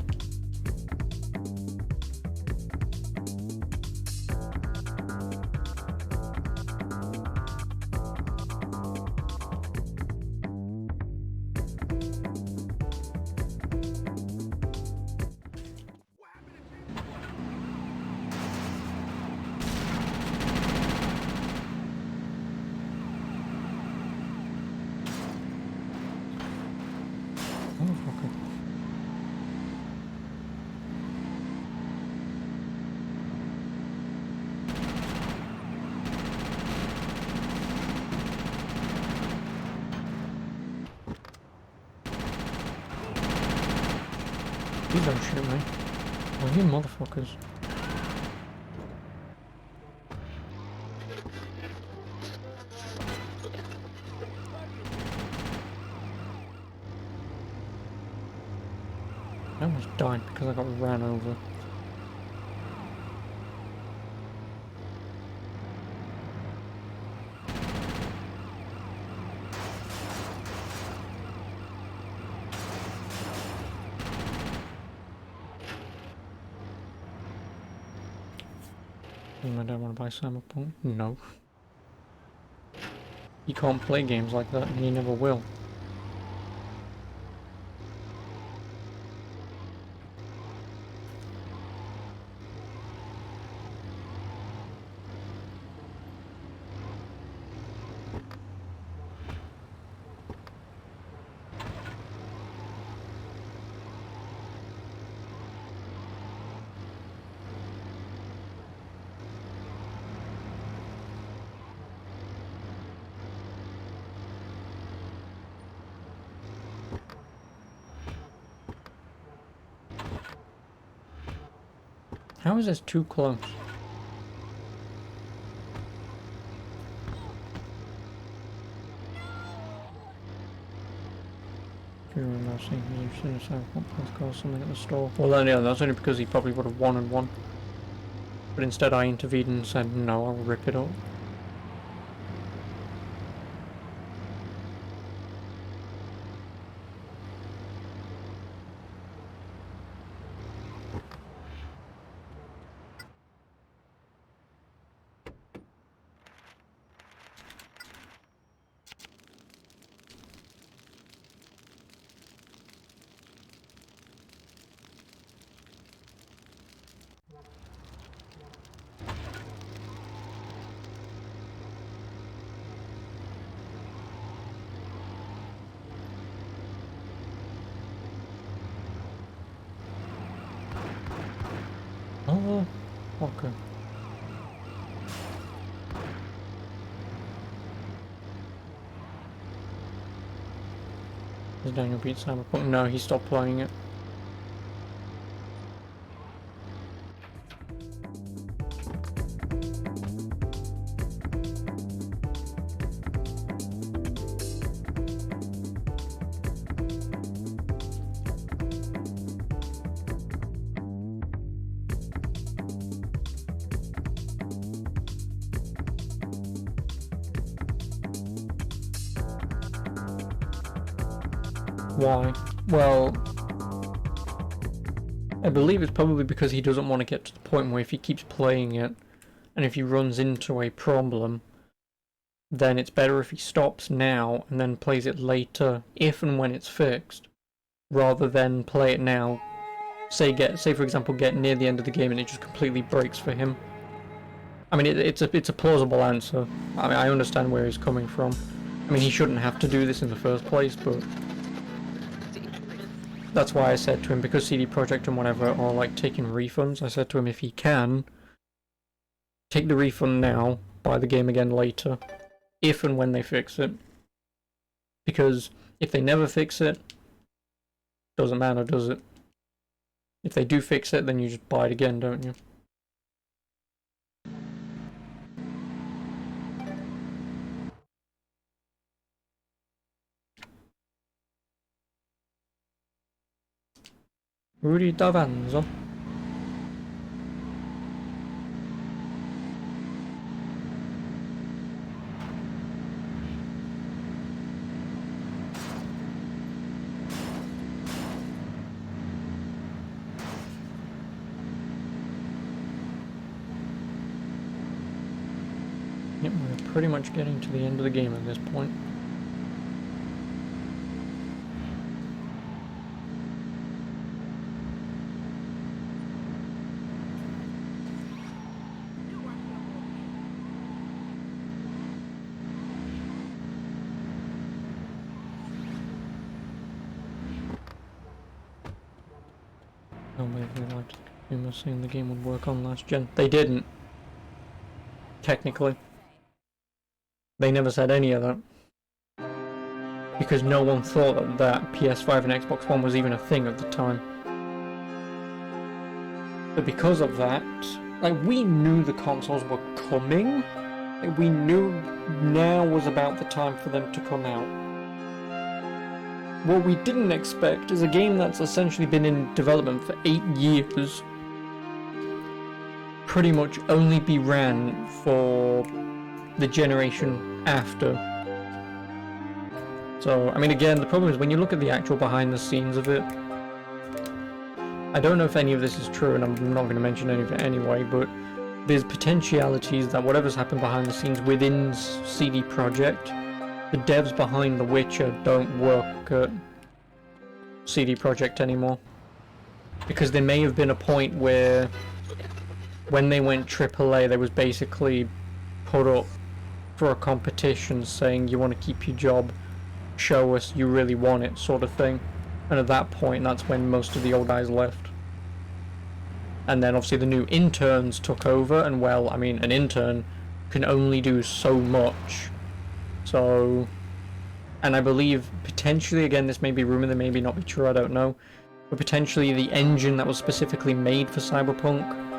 Please don't shoot me. Oh, you motherfuckers. I almost died because I got ran over. I don't want to buy Cyberpunk. No. You can't play games like that, and you never will. How is this too close? Curiosity, you've seen something at the store. Well then, yeah, that's only because he probably would have wanted one. But instead I intervened and said, no, I'll rip it up. Oh, okay. Has Daniel beat Cyberpunk? No, he stopped playing it. Why? Well, I believe it's probably because he doesn't want to get to the point where if he keeps playing it, and if he runs into a problem, then it's better if he stops now and then plays it later, if and when it's fixed, rather than play it now. Say for example, get near the end of the game and it just completely breaks for him. I mean, it's a plausible answer. I mean, I understand where he's coming from. I mean, he shouldn't have to do this in the first place, but that's why I said to him, because CD Projekt and whatever are like taking refunds, I said to him if he can, take the refund now, buy the game again later, if and when they fix it. Because if they never fix it, doesn't matter, does it? If they do fix it, then you just buy it again, don't you? Rudy Davanzo. Yep, we're pretty much getting to the end of the game at this point. They liked the saying the game would work on last gen. They didn't. Technically. They never said any of that. Because no one thought that PS5 and Xbox One was even a thing at the time. But because of that, like, we knew the consoles were coming. Like, we knew now was about the time for them to come out. What we didn't expect is a game that's essentially been in development for 8 years pretty much only be ran for the generation after. So, I mean, again, the problem is when you look at the actual behind the scenes of it, I don't know if any of this is true, and I'm not going to mention any of it anyway, but there's potentialities that whatever's happened behind the scenes within CD Projekt, the devs behind The Witcher don't work at CD Projekt anymore. Because there may have been a point where, when they went AAA, they was basically put up for a competition saying, you want to keep your job, show us you really want it, sort of thing. And at that point, that's when most of the old guys left. And then obviously the new interns took over, and well, I mean, an intern can only do so much. So, and I believe potentially, again, this may be rumour, that may not be true, I don't know, but potentially the engine that was specifically made for Cyberpunk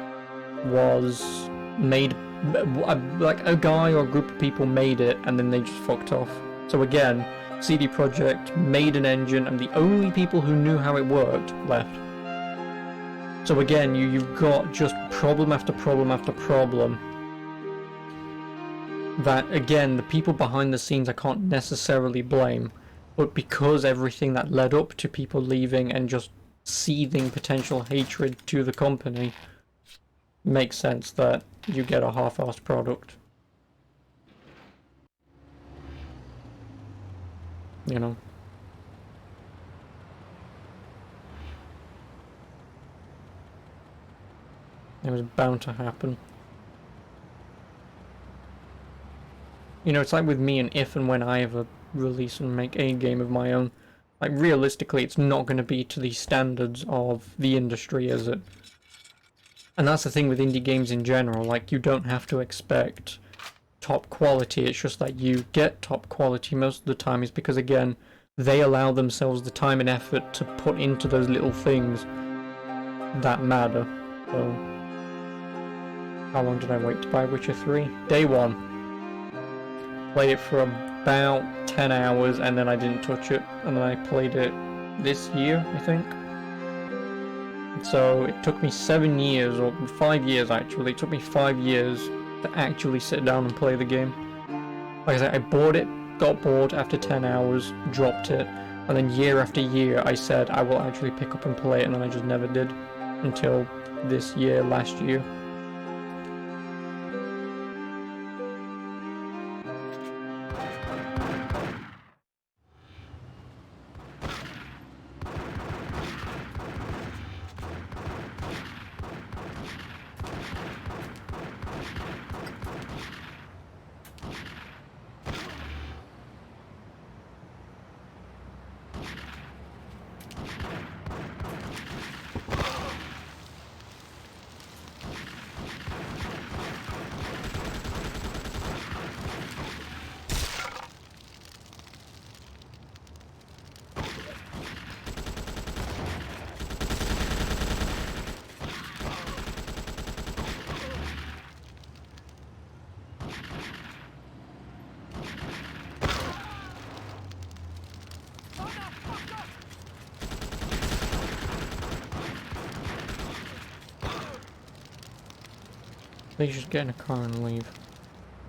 was made, like a guy or a group of people made it and then they just fucked off. So again, CD Projekt made an engine and the only people who knew how it worked left. So again, you've got just problem after problem after problem. That again, the people behind the scenes I can't necessarily blame, but because everything that led up to people leaving and just seething potential hatred to the company, makes sense that you get a half-assed product. You know? It was bound to happen. You know, it's like with me and if and when I ever release and make a game of my own, like realistically it's not going to be to the standards of the industry, is it? And that's the thing with indie games in general, like you don't have to expect top quality, it's just that you get top quality most of the time is because again, they allow themselves the time and effort to put into those little things that matter. So, how long did I wait to buy Witcher 3? Day 1. Played it for about 10 hours and then I didn't touch it, and then I played it this year, I think. So it took me 7 years, or 5 years actually, it took me 5 years to actually sit down and play the game. Like I said, I bought it, got bored after 10 hours, dropped it, and then year after year I said I will actually pick up and play it, and then I just never did until this year, last year. Please just get in a car and leave.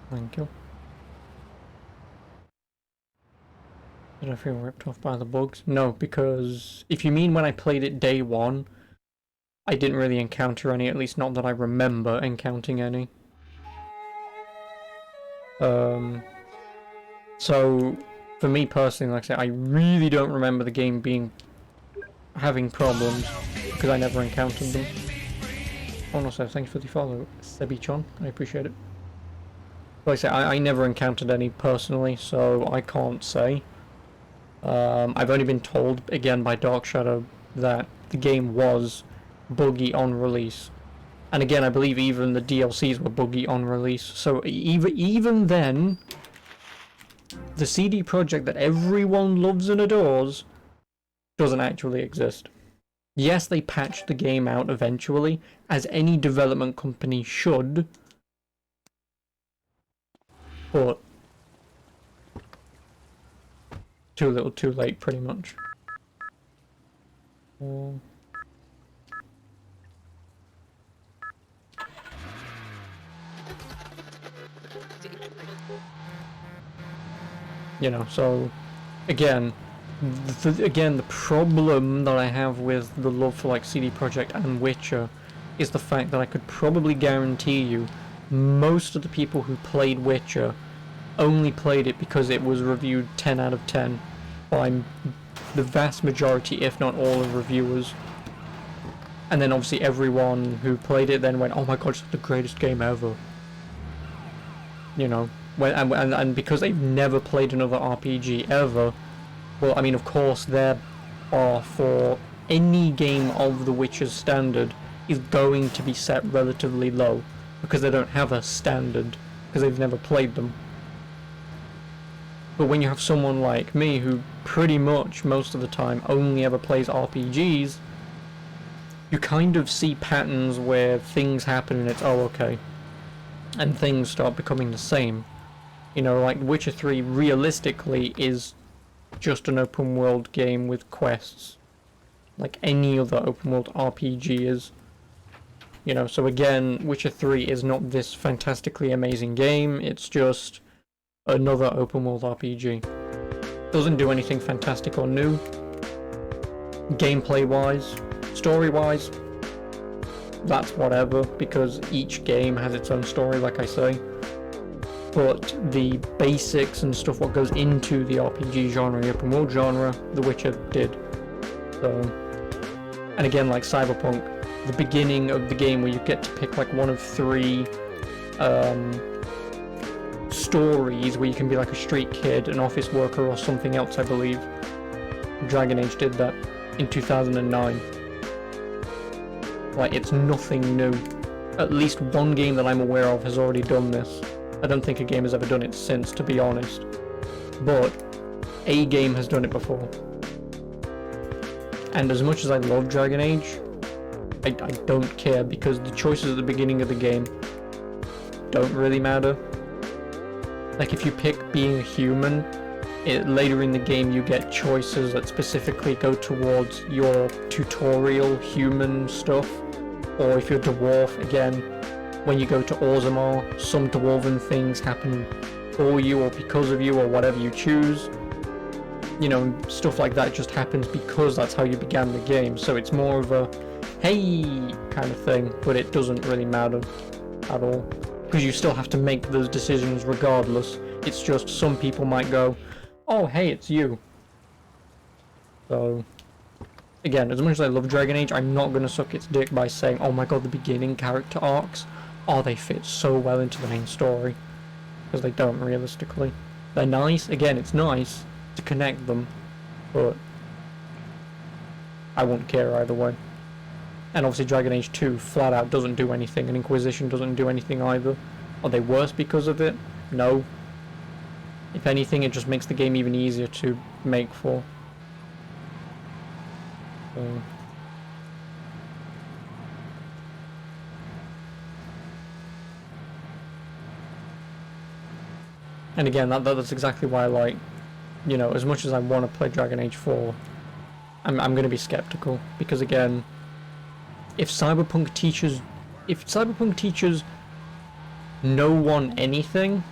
Thank you. Did I feel ripped off by the bugs? No, because if you mean when I played it day 1, I didn't really encounter any, at least not that I remember encountering any. So, for me personally, like I say, I really don't remember the game having problems, because I never encountered them. Oh, also, thanks for the follow, Sebichon. I appreciate it. Like I say, I never encountered any personally, so I can't say. I've only been told, again, by Dark Shadow, that the game was buggy on release. And again, I believe even the DLCs were buggy on release. So even then, the CD Projekt that everyone loves and adores doesn't actually exist. Yes, they patched the game out eventually, as any development company should, but too little too late, pretty much. You know, so again, the problem that I have with the love for like CD Projekt and Witcher is the fact that I could probably guarantee you most of the people who played Witcher only played it because it was reviewed 10 out of 10 by the vast majority, if not all, of reviewers. And then obviously everyone who played it then went, oh my god, it's the greatest game ever. You know, and because they've never played another RPG ever, well, I mean, of course, their bar for any game of The Witcher's standard is going to be set relatively low, because they don't have a standard, because they've never played them. But when you have someone like me, who pretty much most of the time only ever plays RPGs, you kind of see patterns where things happen and it's, oh, okay. And things start becoming the same. You know, like Witcher 3 realistically is just an open world game with quests. Like any other open world RPG is. You know, so again, Witcher 3 is not this fantastically amazing game, it's just another open world RPG. Doesn't do anything fantastic or new. Gameplay wise, story wise, that's whatever, because each game has its own story, like I say. But the basics and stuff, what goes into the RPG genre, the open world genre, The Witcher did. So, and again, like Cyberpunk, the beginning of the game where you get to pick like one of 3 stories where you can be like a street kid, an office worker, or something else, I believe. Dragon Age did that in 2009. Like, it's nothing new. At least one game that I'm aware of has already done this. I don't think a game has ever done it since, to be honest. But a game has done it before. And as much as I love Dragon Age, I don't care, because the choices at the beginning of the game don't really matter. Like, if you pick being a human, later in the game you get choices that specifically go towards your tutorial human stuff. Or if you're a dwarf, again, when you go to Orzammar, some dwarven things happen for you or because of you or whatever you choose. You know, stuff like that just happens because that's how you began the game. So it's more of a, hey, kind of thing, but it doesn't really matter at all. Because you still have to make those decisions regardless. It's just some people might go, oh, hey, it's you. So, again, as much as I love Dragon Age, I'm not going to suck its dick by saying, oh my god, the beginning character arcs, oh, they fit so well into the main story. Because they don't, realistically. They're nice, again, it's nice to connect them, but I won't care either way. And obviously Dragon Age 2 flat out doesn't do anything, and Inquisition doesn't do anything either. Are they worse because of it? No. If anything, it just makes the game even easier to make for. So. And again, that's exactly why I like, you know, as much as I want to play Dragon Age 4, I'm going to be skeptical, because again, if Cyberpunk teaches no one anything,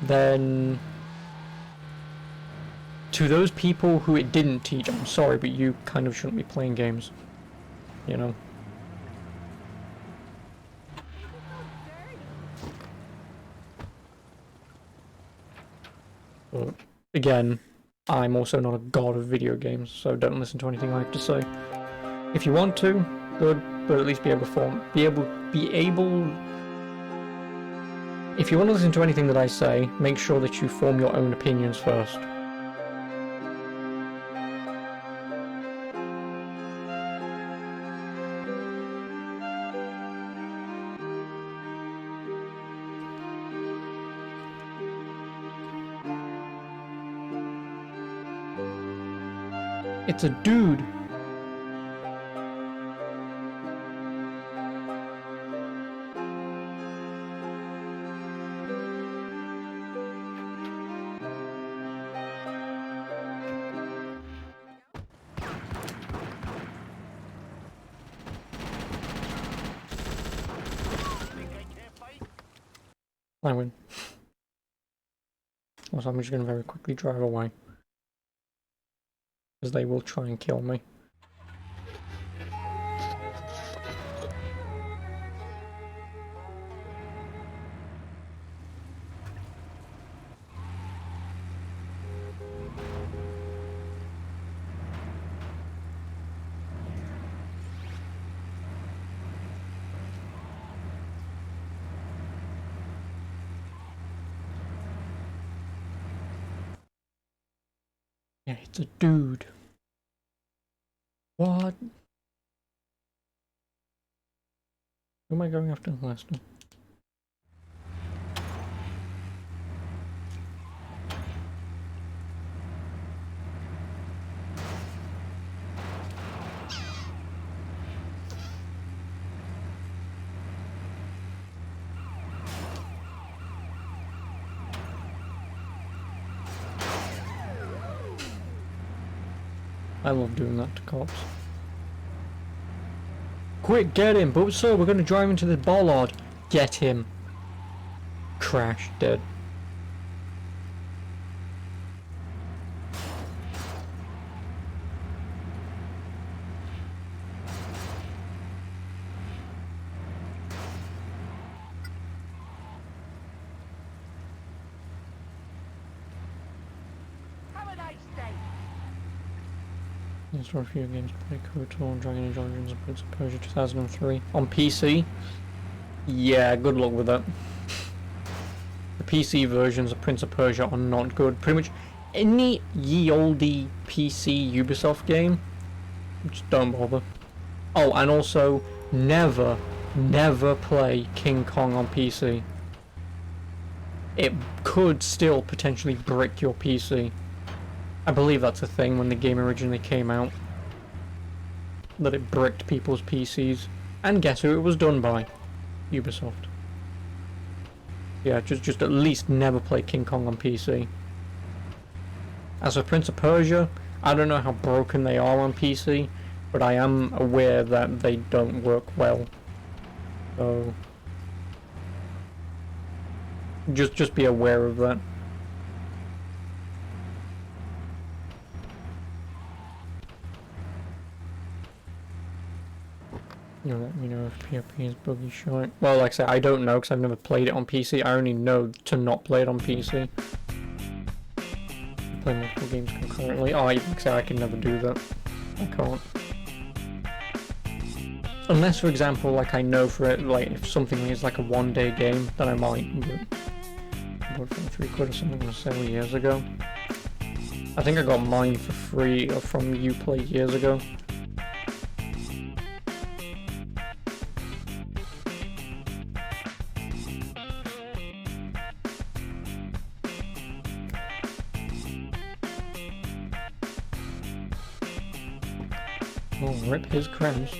then to those people who it didn't teach, I'm sorry, but you kind of shouldn't be playing games, you know. But again, I'm also not a god of video games, so don't listen to anything I have to say. If you want to, good, but at least be able to if you want to listen to anything that I say, make sure that you form your own opinions first. It's a dude. I win. Also, I'm just going to very quickly drive away, because they will try and kill me. Yeah, it's a dude. What? Who am I going after last time? I love doing that to cops. Quick, get him! But sir, we're gonna drive into the bollard. Get him. Crash, dead. There's a few games to play: KOTOR, Dragon Age Origins, and Prince of Persia 2003. On PC? Yeah, good luck with that. The PC versions of Prince of Persia are not good. Pretty much any ye olde PC Ubisoft game, just don't bother. Oh, and also, never play King Kong on PC. It could still potentially brick your PC. I believe that's a thing when the game originally came out. That it bricked people's PCs. And guess who it was done by? Ubisoft. Yeah, just at least never play King Kong on PC. As for Prince of Persia, I don't know how broken they are on PC, but I am aware that they don't work well. So just be aware of that. You know, let me know if PSP is buggy shite. Well, like I said, I don't know because I've never played it on PC. I only know to not play it on PC. Play multiple games concurrently. Oh, like I say, I can never do that. I can't. Unless, for example, like I know for it, like if something is like a one-day game, then I might. But I bought it for £3 or something on a sale years ago. I think I got mine for free from Uplay years ago. Oh, rip his crabs.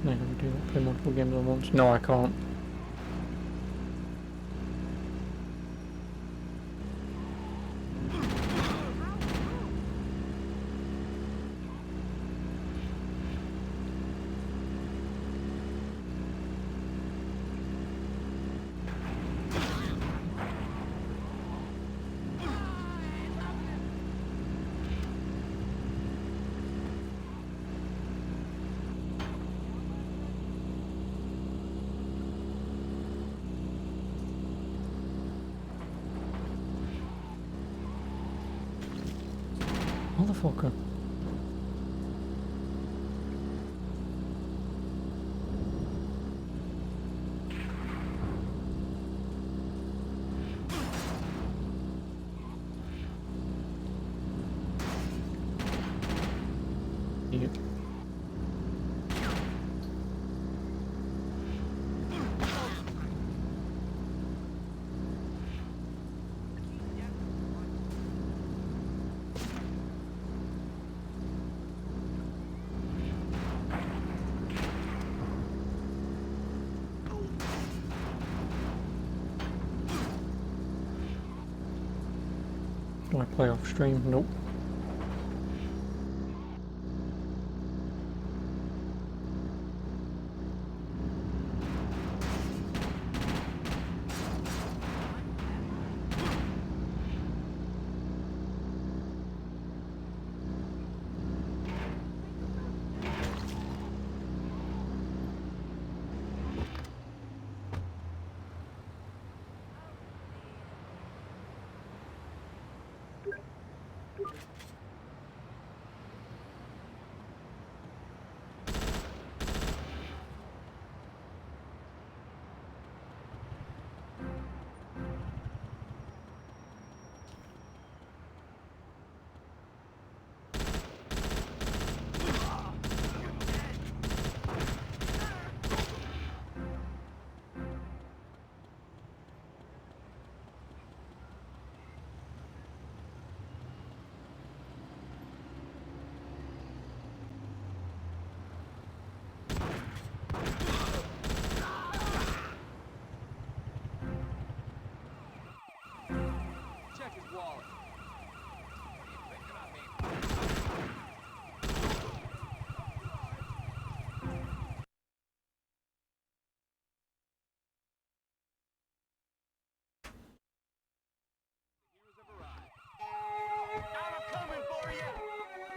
I can do that, play multiple games at once. No, I can't. Motherfucker. Yep. Do I play off stream? Nope.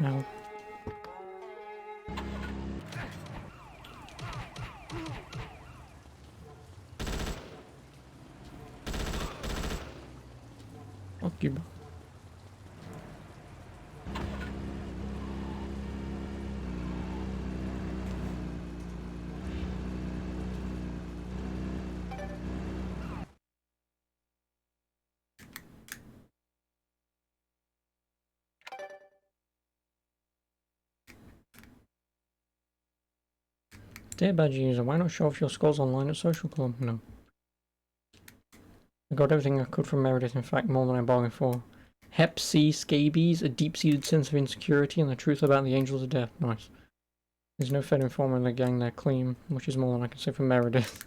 Now. Fuck you, bro. Dear badge user, why not show off your scores online at social club? No. I got everything I could from Meredith, in fact, more than I bargained for. Hep C scabies, a deep-seated sense of insecurity, and the truth about the angels of death. Nice. There's no Fed informer in the gang, they're clean, which is more than I can say for Meredith.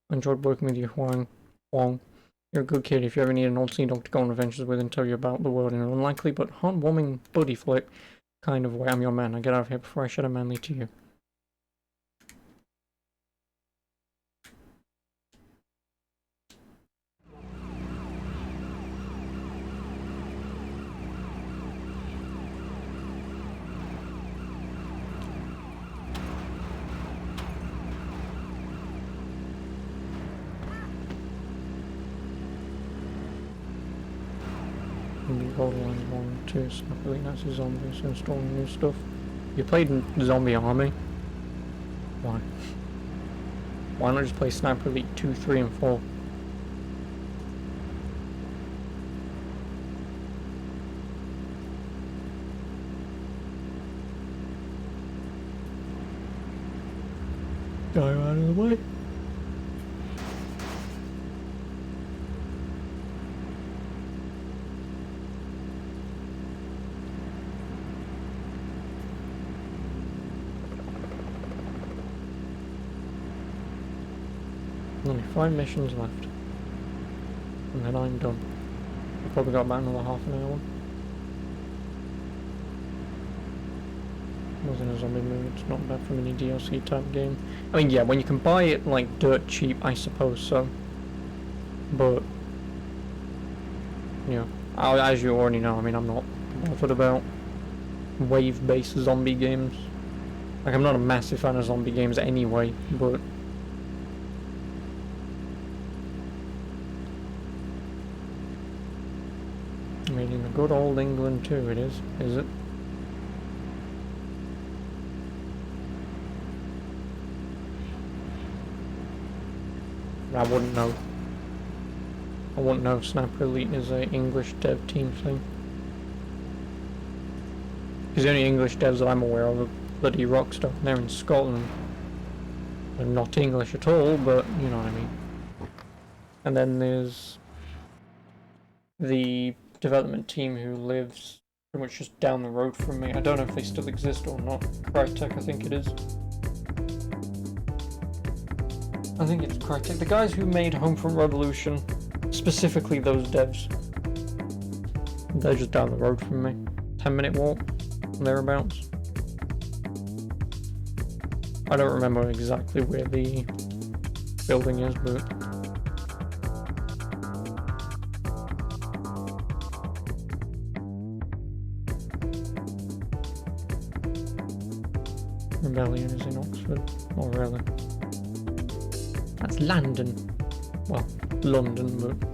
I enjoyed working with you, Huang. You're a good kid. If you ever need an old sea dog to go on adventures with and tell you about the world in an unlikely but heartwarming buddy flick kind of way, I'm your man. Now get out of here before I shed a manly to you. Gold line 1, 2, so I believe that's a zombie, so installing new stuff. You played Zombie Army? Why? Why not just play Sniper Elite 2, 3, and 4? Go out of the way. Only 5 missions left. And then I'm done. I've probably got about another half an hour. I was in a zombie mood, it's not bad for any DLC type game. I mean, yeah, when you can buy it like dirt cheap, I suppose so. But, yeah, as you already know, I mean, I'm not bothered about wave-based zombie games. Like, I'm not a massive fan of zombie games anyway, but I mean, in the good old England too, it is it? I wouldn't know. I wouldn't know if Sniper Elite is a English dev team thing. Because the only English devs that I'm aware of are bloody Rockstar, and they're in Scotland. They're not English at all, but you know what I mean. And then there's the development team who lives pretty much just down the road from me. I don't know if they still exist or not. Crytek, I think it is. I think it's Crytek. The guys who made Homefront Revolution, specifically those devs, they're just down the road from me. 10-minute walk, thereabouts. I don't remember exactly where the building is, but Rebellion is in Oxford. Oh, really? That's London. Well, London, but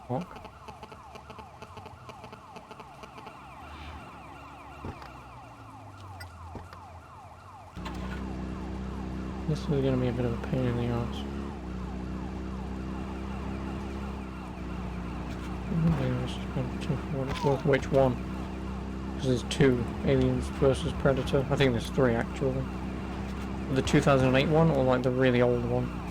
Fuck. This is gonna be a bit of a pain in the ass. Which one? Because there's two, Aliens versus Predator. I think there's three actually. The 2008 one or like the really old one?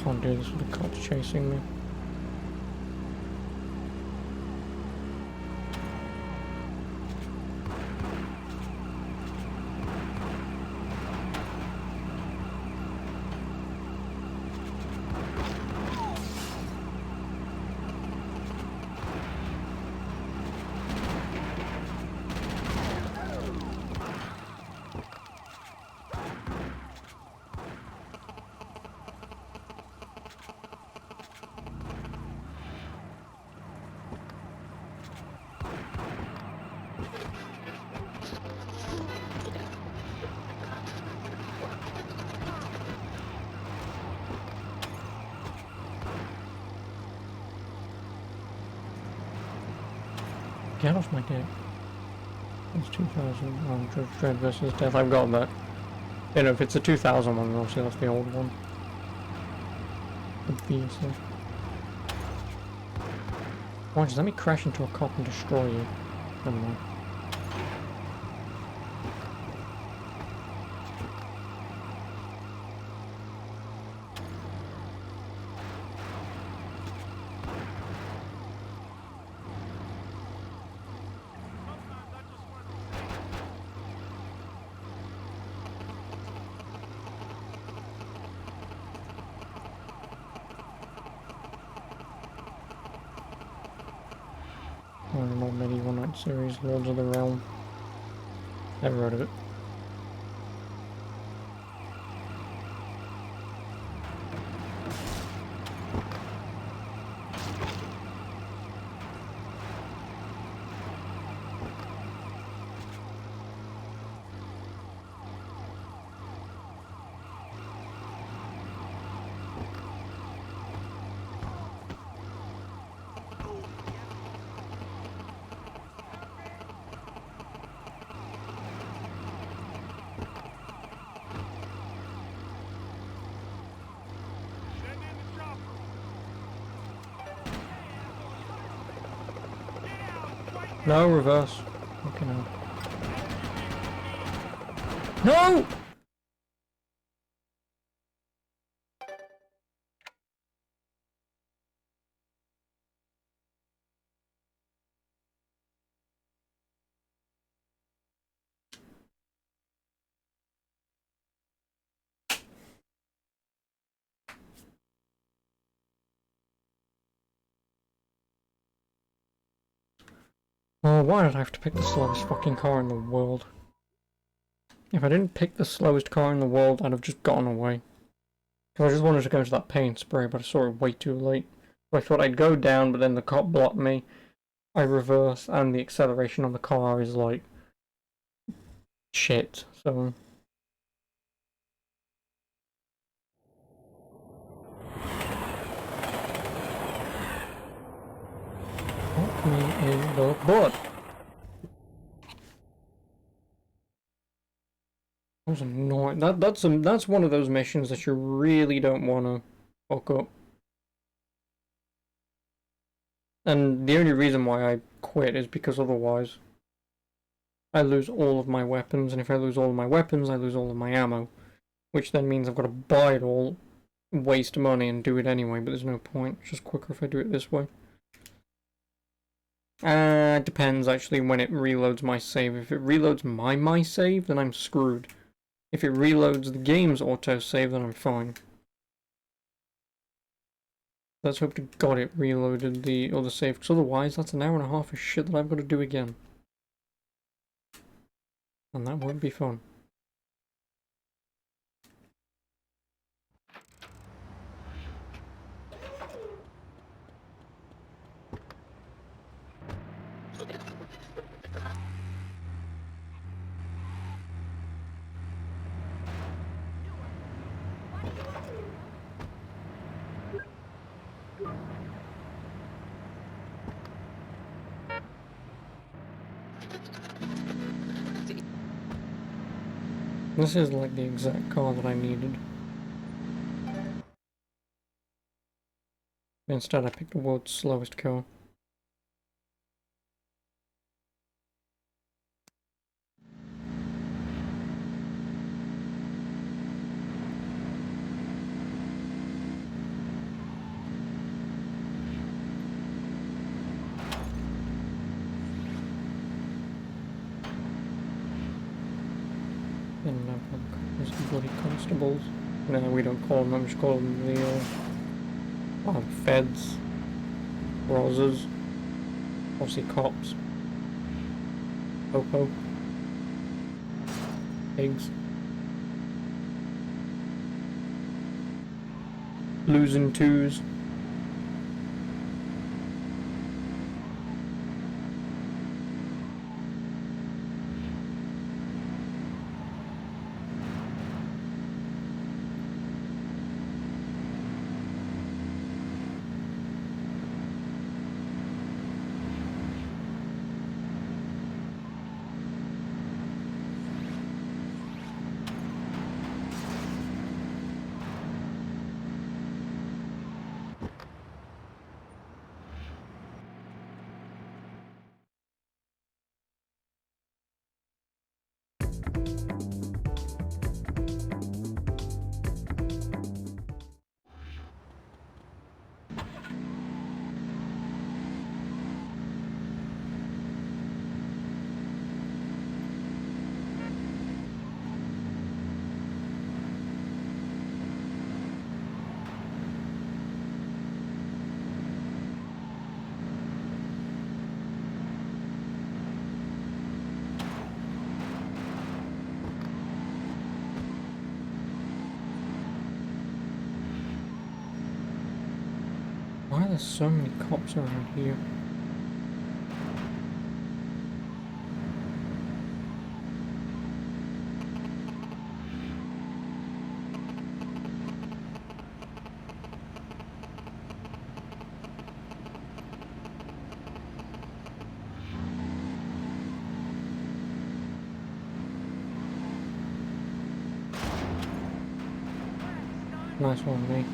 Can't do this with the cops chasing me. Get off my dick. It's 2000. Dread versus Death. I've got that. You know, if it's a 2000 one, obviously that's the old one. Obviously. Why just let me crash into a cop and destroy you? Never mind. Not many one-night series, Lords of the Realm. Never heard of it. No, reverse. Okay, no. No! Oh, why did I have to pick the slowest fucking car in the world? If I didn't pick the slowest car in the world, I'd have just gotten away. I just wanted to go to that paint spray, but I saw it way too late. So I thought I'd go down, but then the cop blocked me. I reverse, and the acceleration on the car is like shit, so... Fuck me in the butt! That was annoying. That's one of those missions that you really don't want to fuck up. And the only reason why I quit is because otherwise I lose all of my weapons, and if I lose all of my weapons, I lose all of my ammo. Which then means I've got to buy it all, waste money, and do it anyway, but there's no point. It's just quicker if I do it this way. It depends actually when it reloads my save. If it reloads my save, then I'm screwed. If it reloads the game's autosave, then I'm fine. Let's hope to God it reloaded the other save, because otherwise that's an hour and a half of shit that I've got to do again. And that won't be fun. This is like the exact car that I needed. Instead I picked the world's slowest car. And now there's the bloody constables. No, we don't call them, we just call them the feds, rosers, obviously cops, popo, pigs, losing twos. Why are there so many cops around here? Nice one, mate.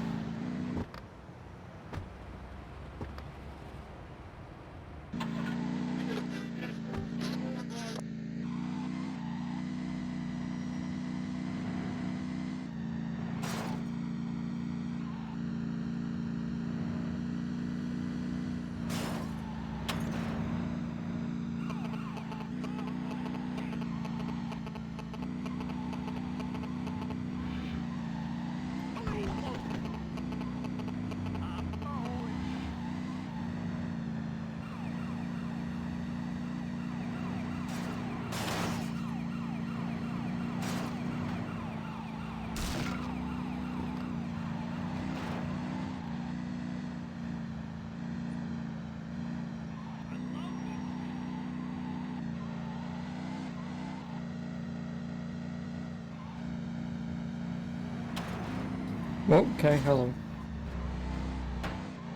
Okay, hello.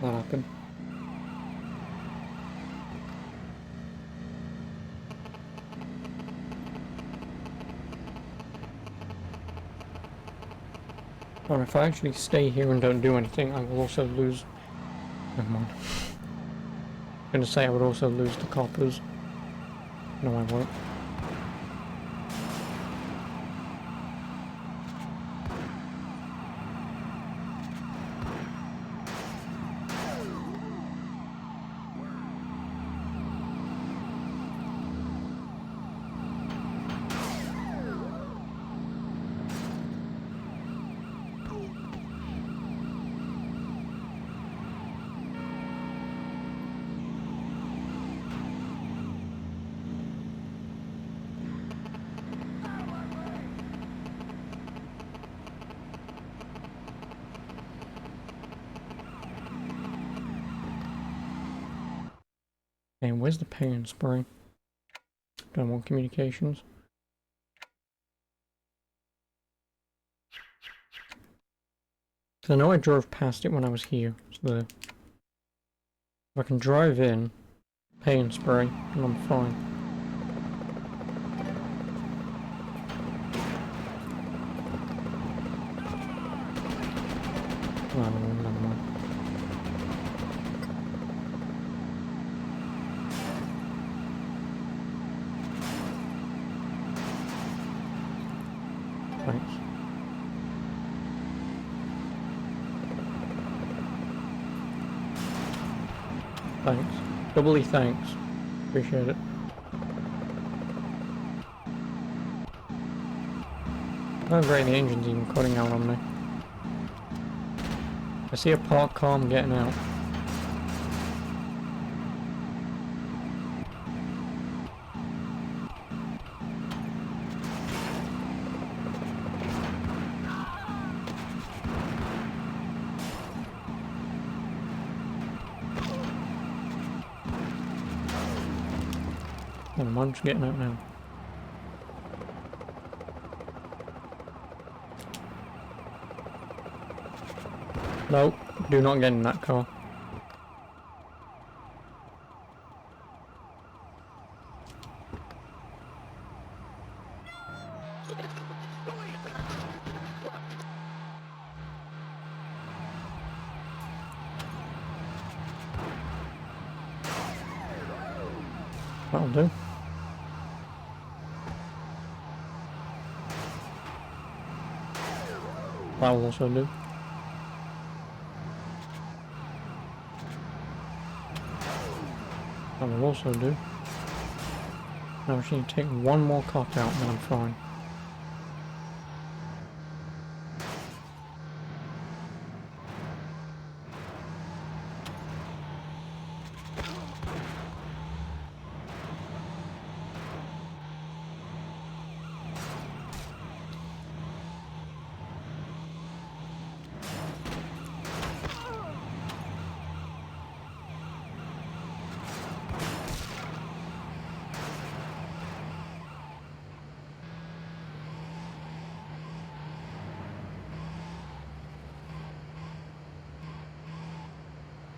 That happened. Or if I actually stay here and don't do anything, I will also lose... Never mind. I'm gonna say I would also lose the coppers. No, I won't. And where's the pay and spray? Don't want communications. I know I drove past it when I was here, so if I can drive in, pay and spray, and I'm fine. Thanks. Thanks. Doubly thanks. Appreciate it. Oh great, the engine's even cutting out on me. I see a parked car, I'm getting out. Oh, I'm just getting out now. Nope, do not get in that car. That'll do. That'll also do. That will also do. Now I just need to take one more cop out and then I'm fine.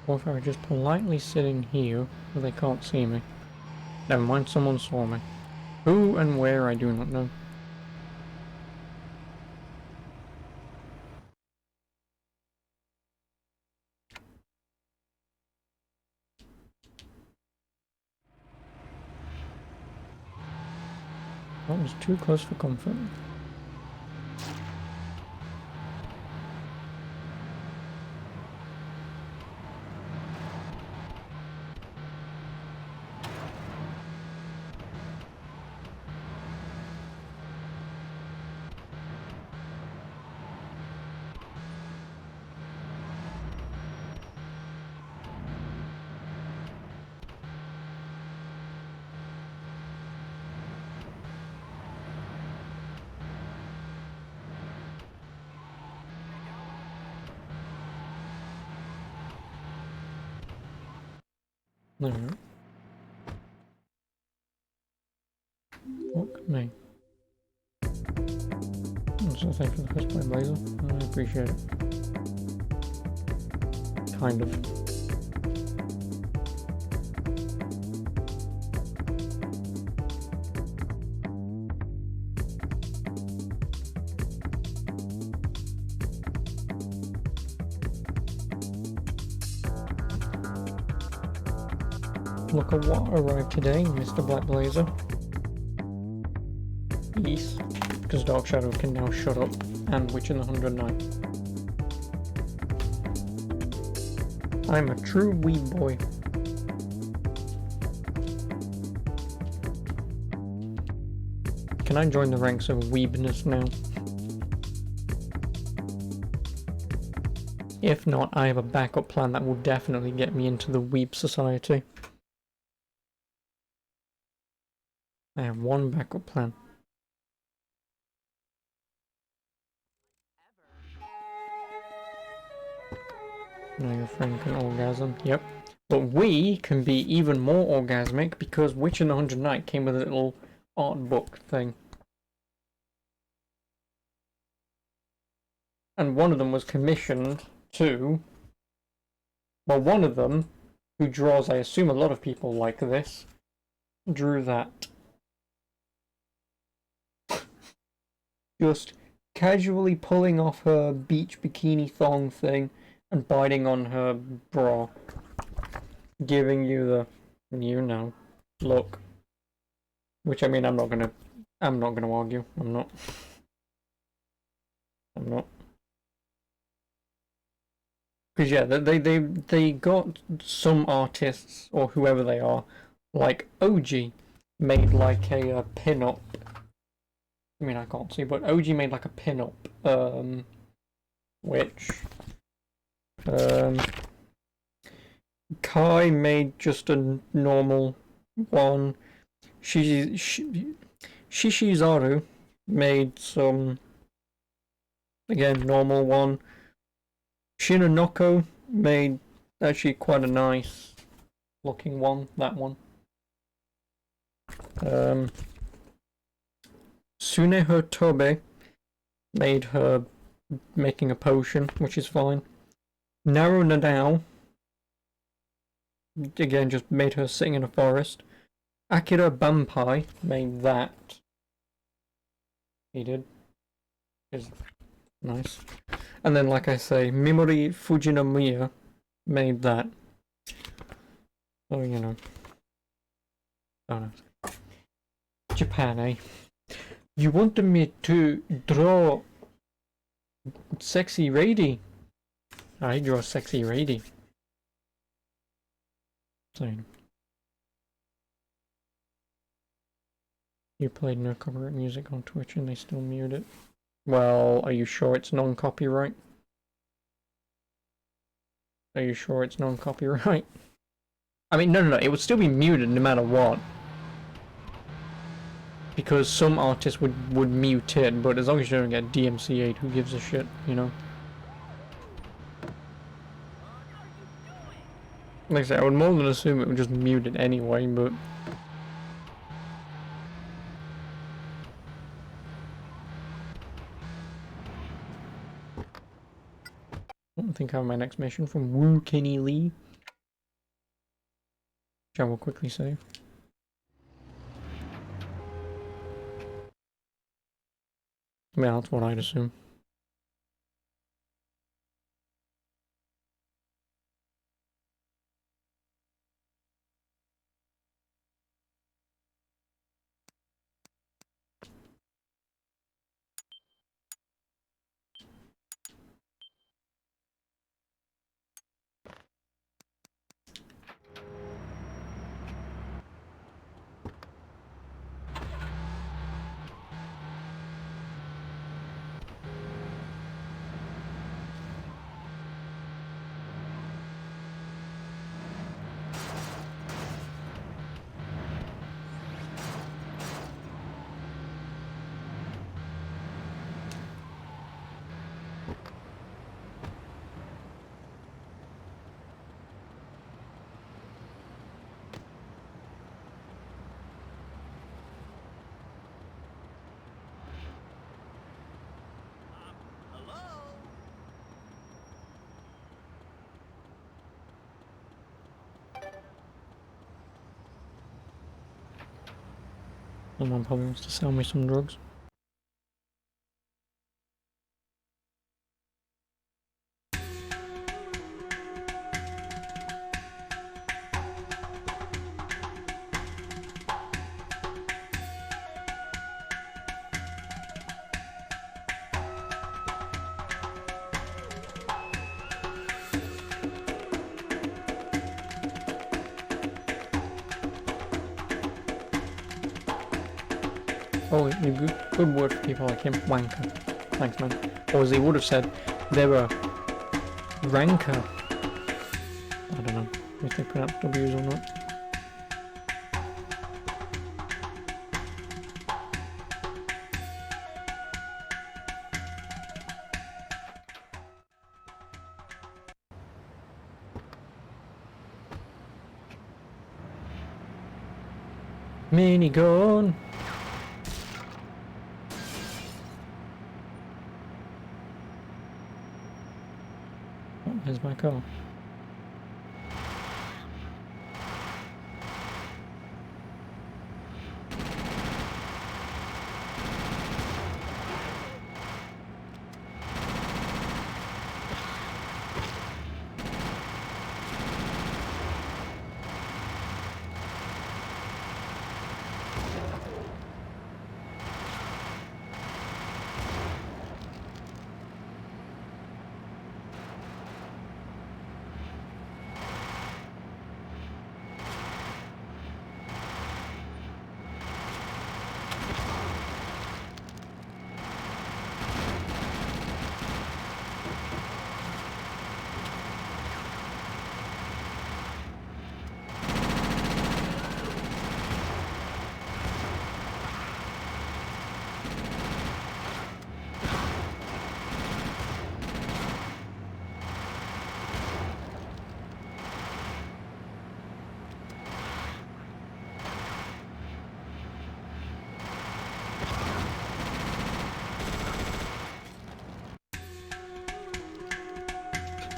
Or if I were just politely sitting here where they can't see me. Never mind, someone saw me. Who and where I do not know. That was too close for comfort. Alright. Fuck me. So thanks for the first play, Blazer. I appreciate it. Kind of. Look at what arrived today, Mr. Black Blazer. Yes, because Dark Shadow can now shut up, and Witch in the 109. I'm a true weeb boy. Can I join the ranks of weebness now? If not, I have a backup plan that will definitely get me into the weeb society. I have one backup plan. Now your friend can orgasm. Yep. But we can be even more orgasmic because Witch in the 100 Night came with a little art book thing. And one of them was commissioned to... Well, one of them, who draws, I assume a lot of people like this, drew that. Just casually pulling off her beach bikini thong thing and biting on her bra. Giving you the, you know, look. Which, I mean, I'm not gonna argue. I'm not. I'm not. Because yeah, they got some artists or whoever they are, like OG, made like a pin-up. I mean, I can't see, but OG made like a pin-up, which Kai made just a normal one. Shishizaru made some, again, normal one. Shinonoko made actually quite a nice looking one, that one. Suneho Tobe made her making a potion, which is fine. Naru Nadao, again, just made her sitting in a forest. Akira Banpai made that. He did. Is nice. And then, like I say, Mimori Fujinomiya made that. Oh, you know. Oh no. Japan, eh? You wanted me to draw sexy lady. I draw sexy lady. So, you played no copyright music on Twitch and they still mute it. Well, are you sure it's non-copyright? Are you sure it's non-copyright? I mean, no, it would still be muted no matter what. Because some artists would mute it, but as long as you don't get DMCA'd, who gives a shit, you know? Like I said, I would more than assume it would just mute it anyway, but... I think I have my next mission from Woo Kenny Lee. Which I will quickly save. Yeah, that's what I'd assume. Someone probably wants to sell me some drugs. Oh, good word for people like him. Wanker. Thanks, man. Or as he would have said, they're a ranker. I don't know if they pronounce W's or not. Minigun! Oh, there's my car.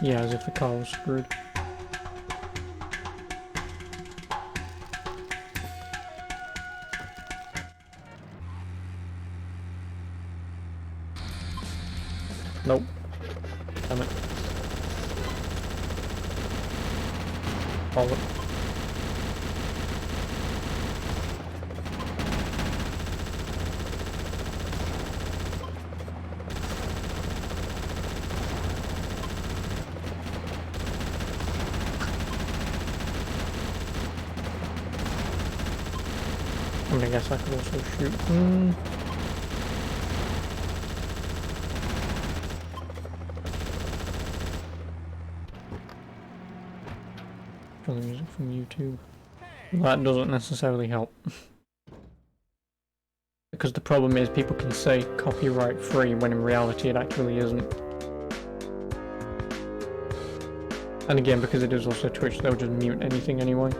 Yeah, as if the car was screwed. Nope. Damn it. Hold it. I mean, I guess I could also shoot. For the music from YouTube. That doesn't necessarily help. Because the problem is people can say copyright free when in reality it actually isn't. And again, because it is also Twitch, they'll just mute anything anyway.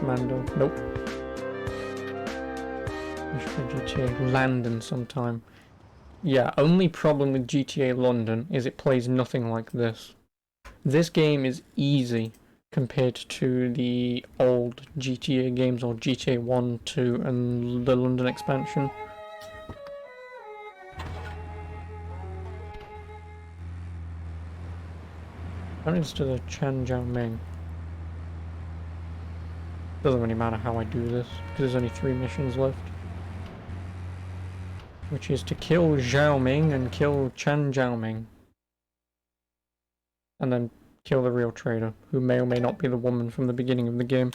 Mando. Nope. I should play GTA London sometime. Yeah, only problem with GTA London is it plays nothing like this. This game is easy compared to the old GTA games or GTA 1, 2 and the London expansion. That is to the Chinatown. Doesn't really matter how I do this, because there's only 3 missions left. Which is to kill Zhao Ming and kill Chen Zhaoming. And then kill the real trader, who may or may not be the woman from the beginning of the game.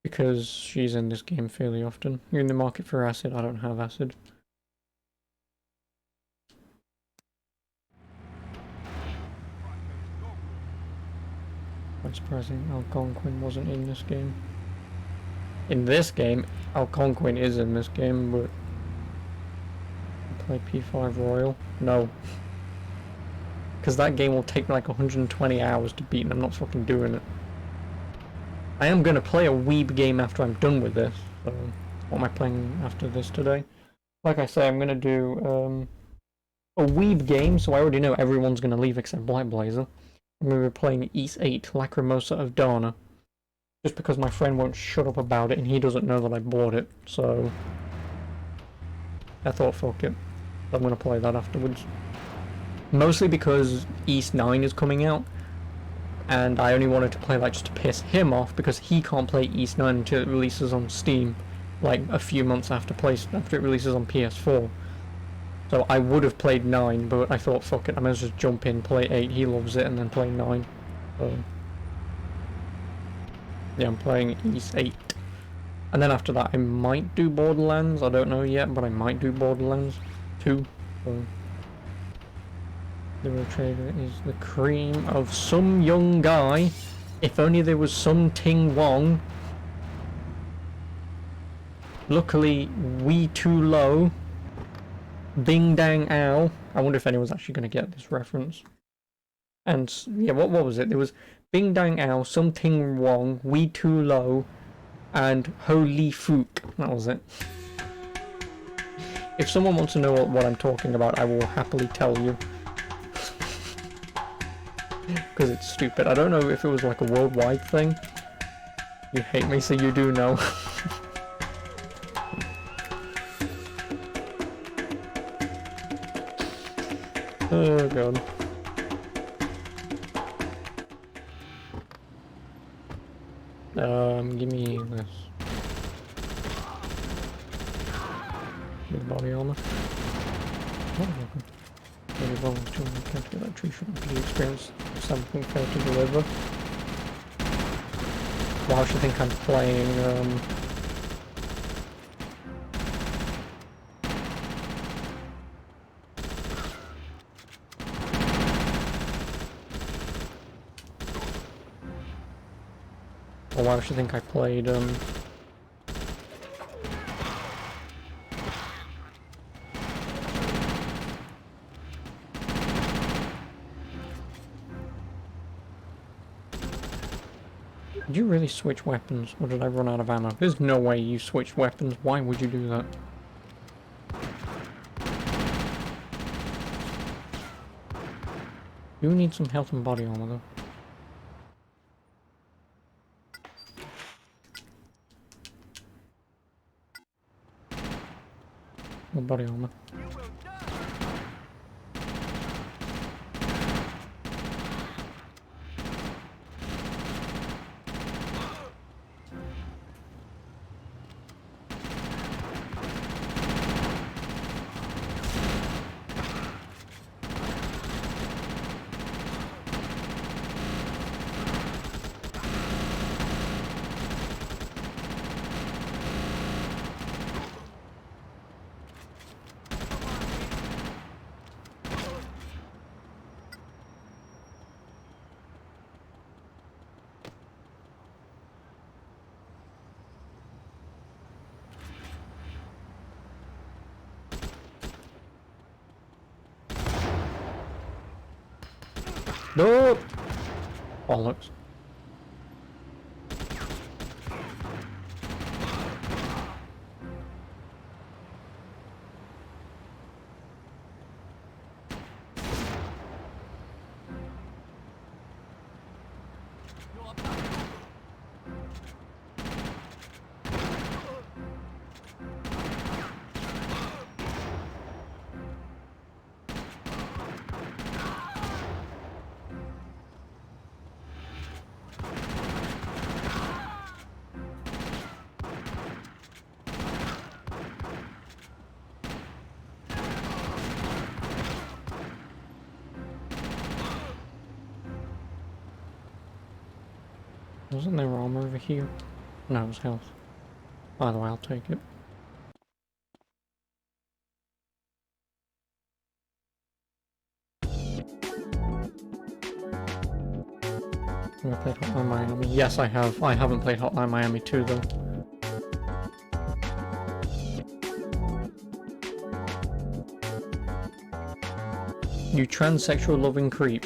Because she's in this game fairly often. You're in the market for acid, I don't have acid. Quite surprising Algonquin wasn't in this game. In this game, Algonquin is in this game, but... Play P5 Royal? No. Because that game will take me like 120 hours to beat and I'm not fucking doing it. I am going to play a weeb game after I'm done with this. So, what am I playing after this today? Like I say, I'm going to do a weeb game, so I already know everyone's going to leave except Blight Blazer. I'm going to be playing East 8 Lacrimosa of Dana. Just because my friend won't shut up about it and he doesn't know that I bought it, so... I thought, fuck it. I'm going to play that afterwards. Mostly because East 9 is coming out. And I only wanted to play that just to piss him off because he can't play East 9 until it releases on Steam. Like a few months after it releases on PS4. So I would have played 9, but I thought, fuck it, I might as well just jump in, play 8, he loves it, and then play 9. So... yeah, I'm playing East 8. And then after that I might do Borderlands, I don't know yet, but I might do Borderlands 2. So... the real trader is the cream of some young guy. If only there was some Ting Wong. Luckily, we too low. Bing Dang Ow. I wonder if anyone's actually going to get this reference. And, yeah, what was it? There was Bing Dang Ow, Some Ting Wong, We Too Low, and Holy Fook. That was it. If someone wants to know what I'm talking about, I will happily tell you. Because it's stupid. I don't know if it was like a worldwide thing. You hate me, so you do know. Oh god. Give me this. With body armor. Oh, welcome. Maybe bonus to can't get that tree shot until you experience something fair to deliver. Well, I should think I'm playing, or why should I think I played, you really switch weapons, or did I run out of ammo? There's no way you switched weapons. Why would you do that? You need some health and body armor, though. Or body armor. No! Bollocks. Wasn't there armor over here? No, it was health. By the way, I'll take it. Have I played Hotline Miami? Yes, I have. I haven't played Hotline Miami 2, though. You transsexual loving creep.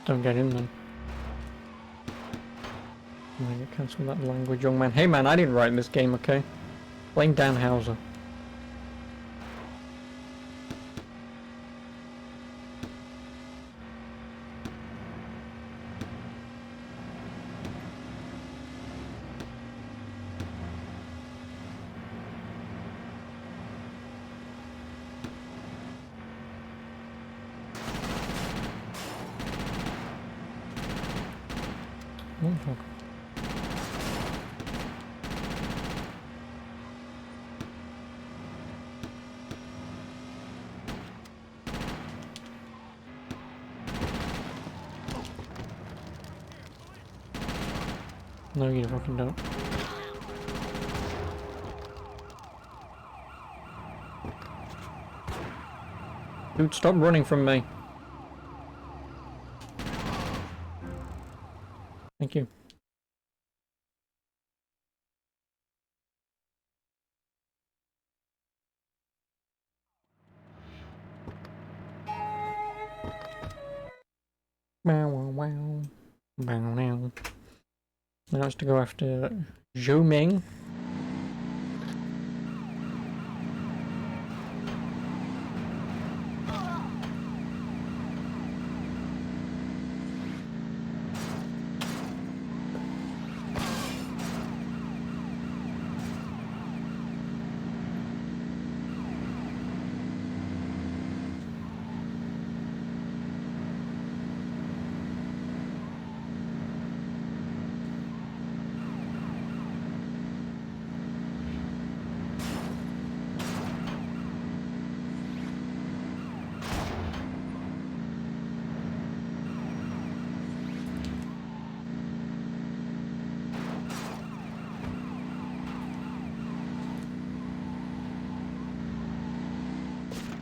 Don't get in then. I'm gonna get cancelled that language, young man. Hey man, I didn't write this game, okay? Blame Dan Houser. Oh, fuck. No, you fucking don't. Dude, stop running from me. Thank you. Wow, wow, wow. Wow, now. Now it's to go after Zhou Ming.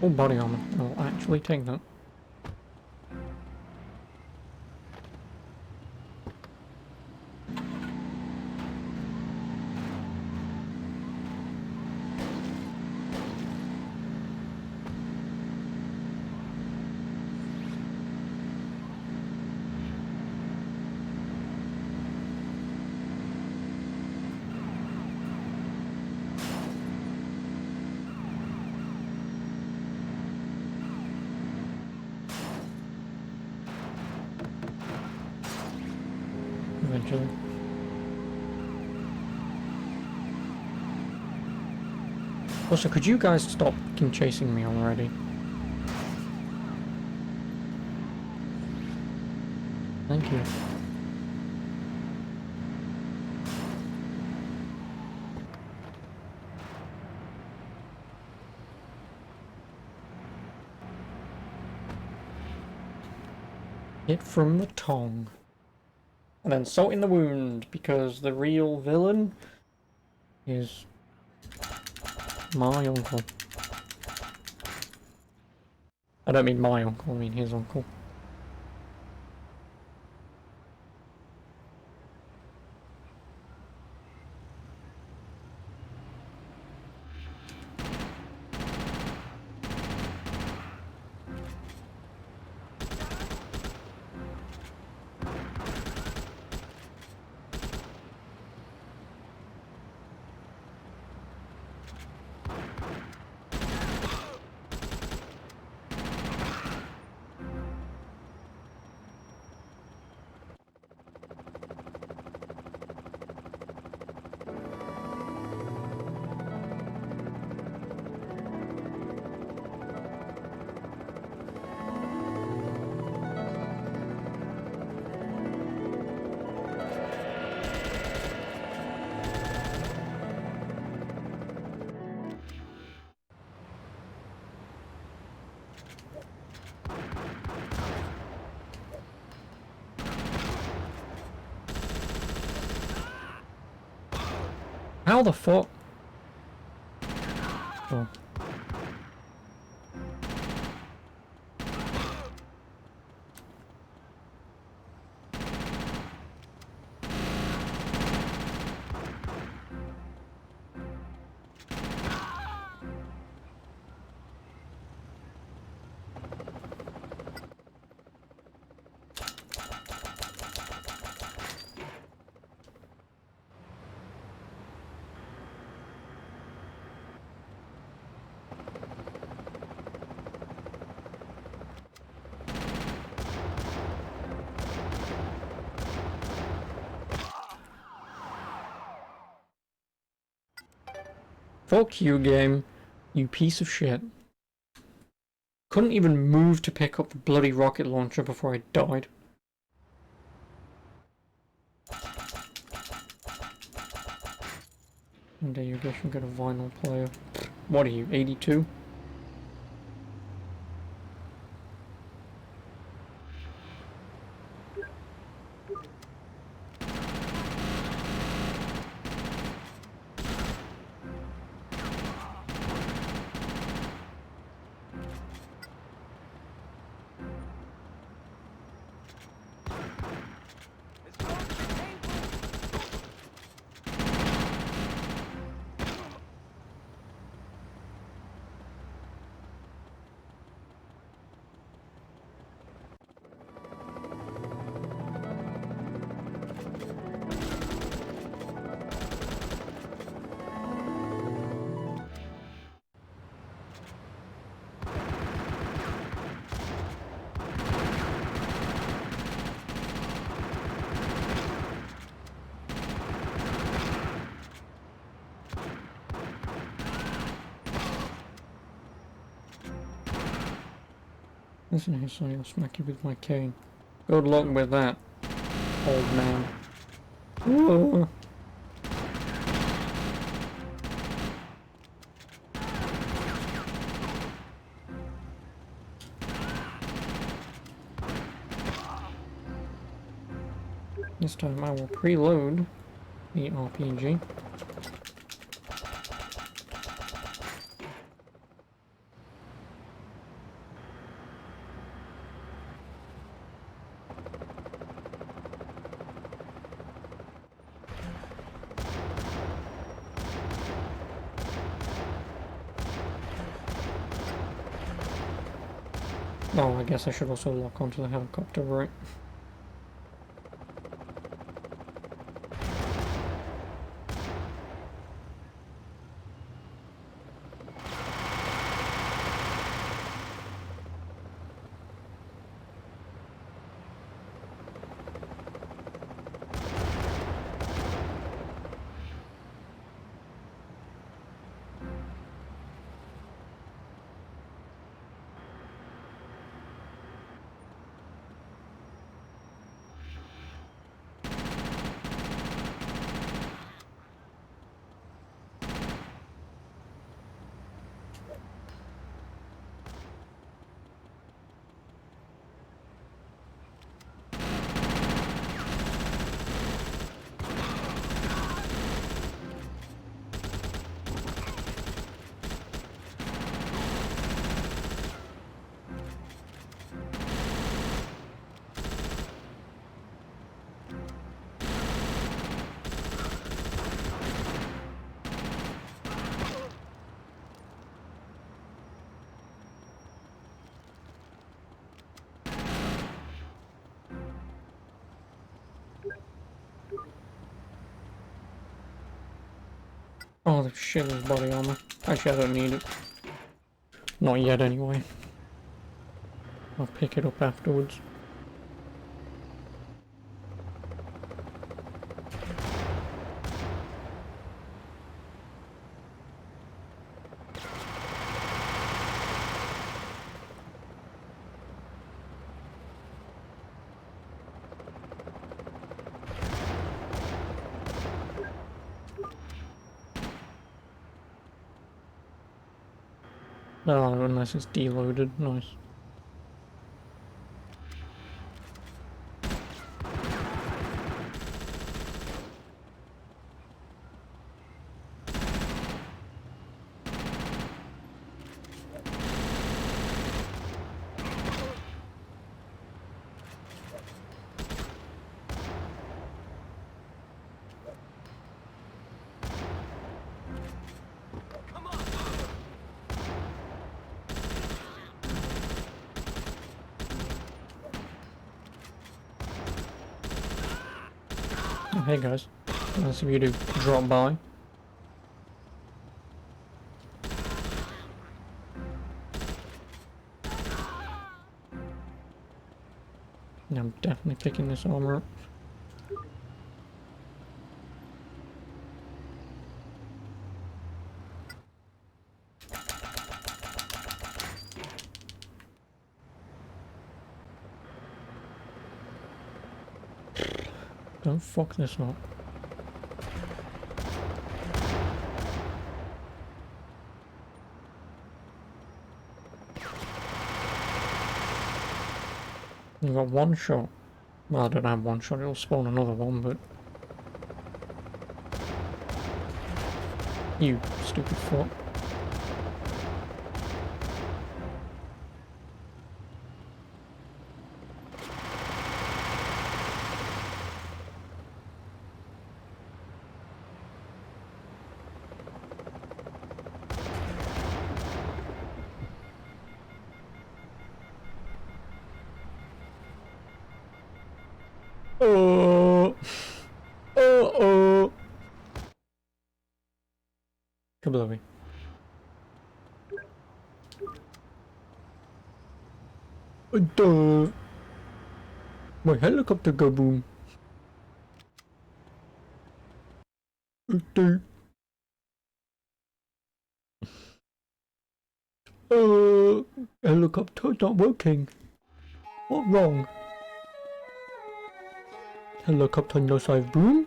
Oh, body armor. I'll actually take that. Eventually. Also, could you guys stop fucking chasing me already? Thank you. Hit from the tongue. And then salt in the wound, because the real villain is my uncle. I don't mean my uncle, I mean his uncle. How the fuck? Oh. Fuck you, game. You piece of shit. Couldn't even move to pick up the bloody rocket launcher before I died. One day you guess you'll get a vinyl player. What are you, 82? Listen here, Sonny, I'll smack you with my cane. Good luck with that, old man. Whoa. This time I will preload the RPG. Oh, I guess I should also lock onto the helicopter, right? Oh, the shit is body armor. Actually, I don't need it. Not yet, anyway. I'll pick it up afterwards. Oh, unless it's deloaded. Nice. Oh, hey guys. Nice of you to drop by. I'm definitely picking this armor up. Don't fuck this up. You've got one shot. Well, I don't have one shot, it'll spawn another one, but... You stupid fuck. Oh! Oh! Kablooey. Duh! My helicopter go boom. Duh. Helicopter not working. What wrong? Helicopter no side boom?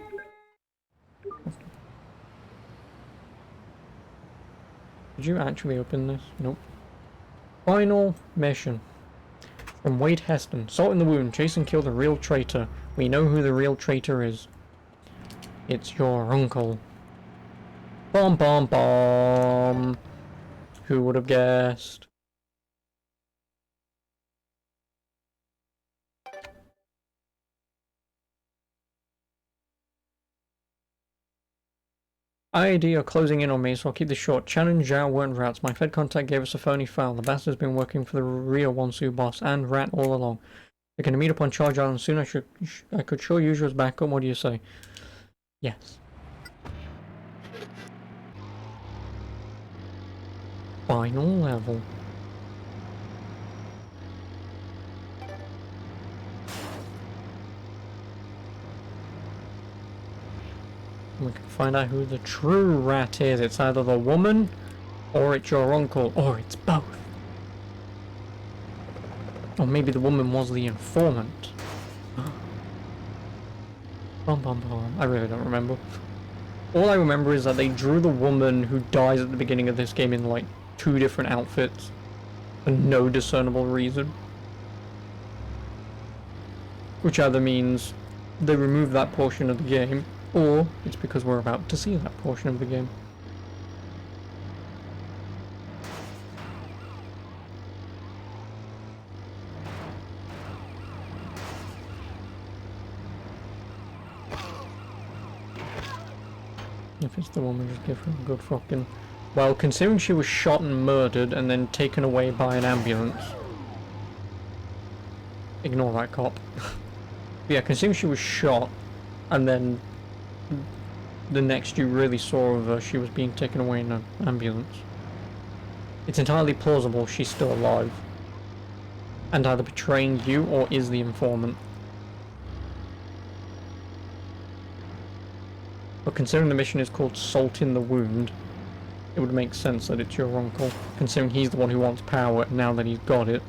Did you actually open this? Nope. Final mission. From Wade Heston. Salt in the wound. Chase and kill the real traitor. We know who the real traitor is. It's your uncle. Bomb bomb bomb. Who would have guessed? IAD are closing in on me, so I'll keep this short. Chan and Zhao weren't rats. My Fed contact gave us a phony file. The bastard's been working for the real Wansu boss and rat all along. They're going to meet up on Charge Island soon. I could sure use you as backup. What do you say? Yes. Final level. We can find out who the true rat is. It's either the woman, or it's your uncle, or it's both. Or maybe the woman was the informant. Bum bum bum. I really don't remember. All I remember is that they drew the woman who dies at the beginning of this game in like 2 different outfits for no discernible reason. Which either means they removed that portion of the game, or it's because we're about to see that portion of the game. If it's the woman, just give her a good fucking... Well, considering she was shot and murdered and then taken away by an ambulance... Ignore that cop. Yeah, considering she was shot and then the next you really saw of her, she was being taken away in an ambulance. It's entirely plausible she's still alive and either betraying you or is the informant. But considering the mission is called Salt in the Wound, it would make sense that it's your uncle, considering he's the one who wants power now that he's got it.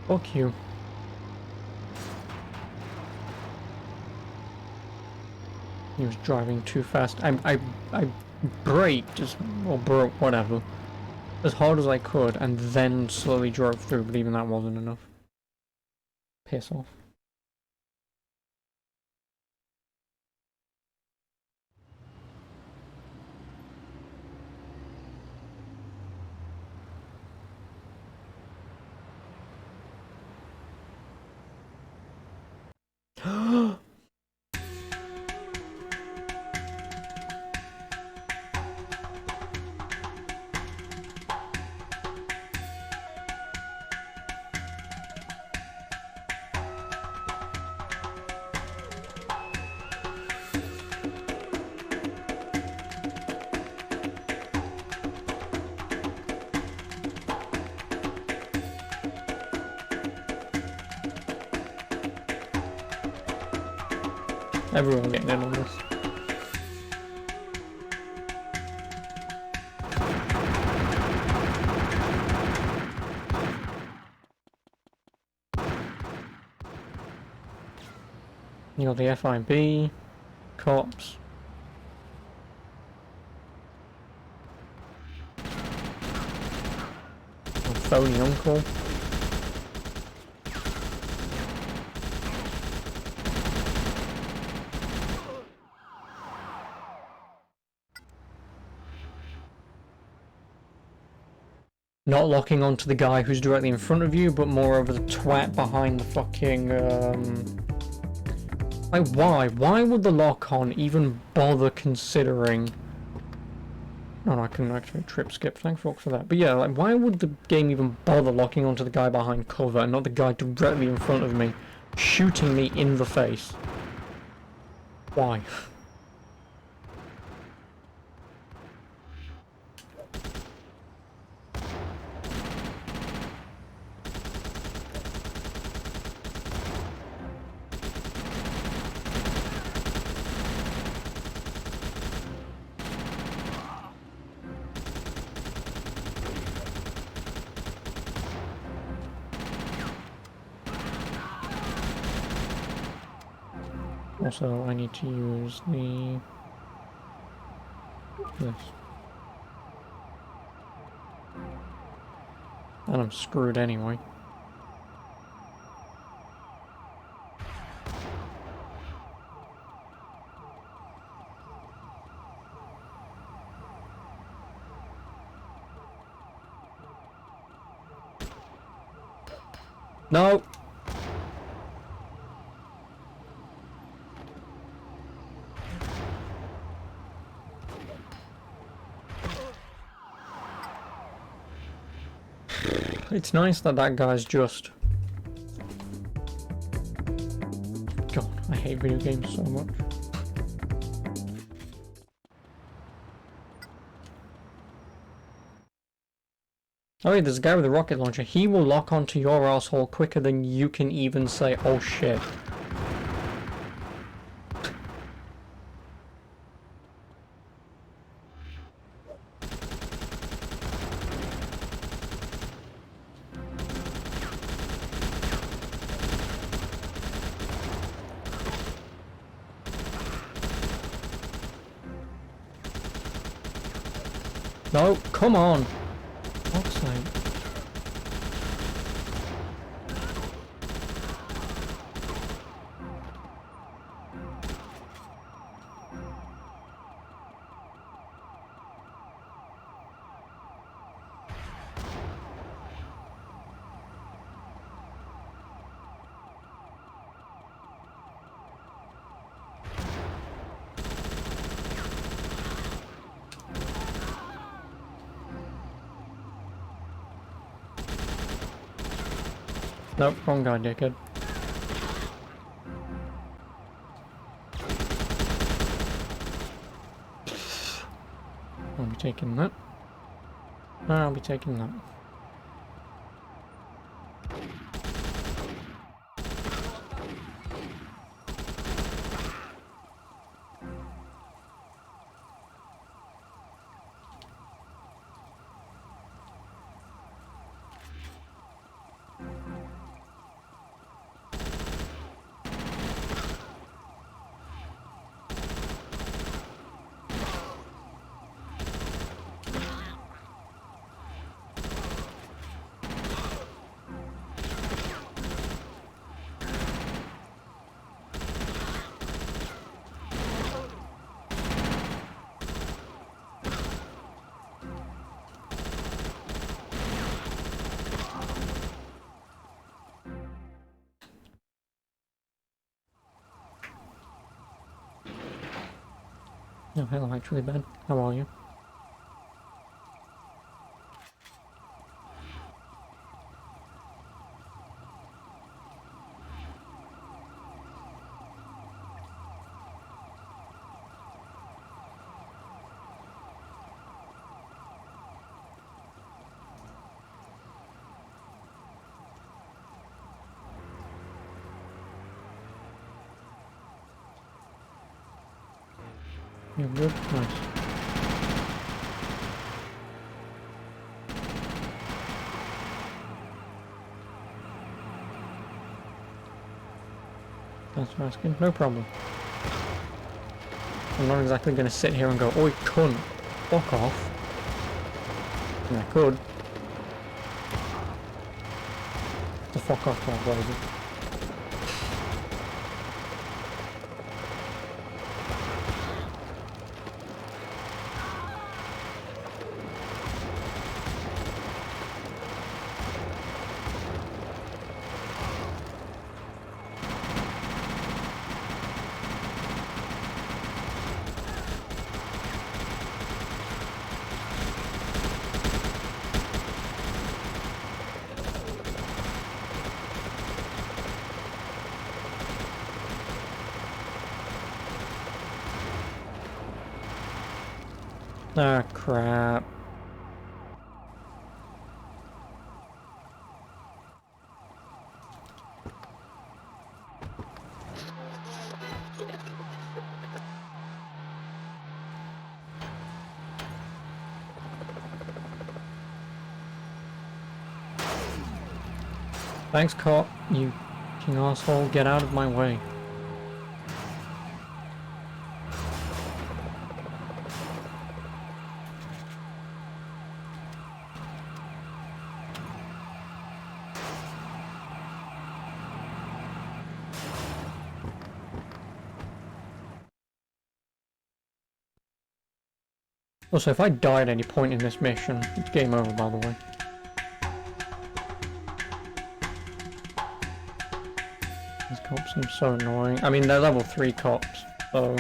Fuck you. He was driving too fast. I braked, or broke, whatever, as hard as I could, and then slowly drove through, but even that wasn't enough. Piss off. Everyone getting in on this. You got the FIB, cops. Phony uncle. Not locking onto the guy who's directly in front of you, but more over the twat behind the fucking, Like, why? Why would the lock-on even bother considering... Oh, no, I can actually trip skip, thanks Rock for that. But yeah, like, why would the game even bother locking onto the guy behind cover and not the guy directly in front of me, shooting me in the face? Why? Also, I need to use this. And I'm screwed anyway. No! It's nice that that guy's just... God, I hate video games so much. Oh yeah, there's a guy with a rocket launcher. He will lock onto your asshole quicker than you can even say, oh shit. No, come on. Fuck's sake. Nope, wrong guy, dickhead. I'll be taking that. I'll be taking that. Oh, hello, actually, Ben. How are you? You're good? Nice. Thanks for asking. No problem. I'm not exactly going to sit here and go, oi, cunt, fuck off. And I could. The fuck off, Blazer. Ah, crap. Thanks, cop. You king asshole, get out of my way. Also, if I die at any point in this mission, it's game over, by the way. These cops seem so annoying. I mean, they're level 3 cops, so...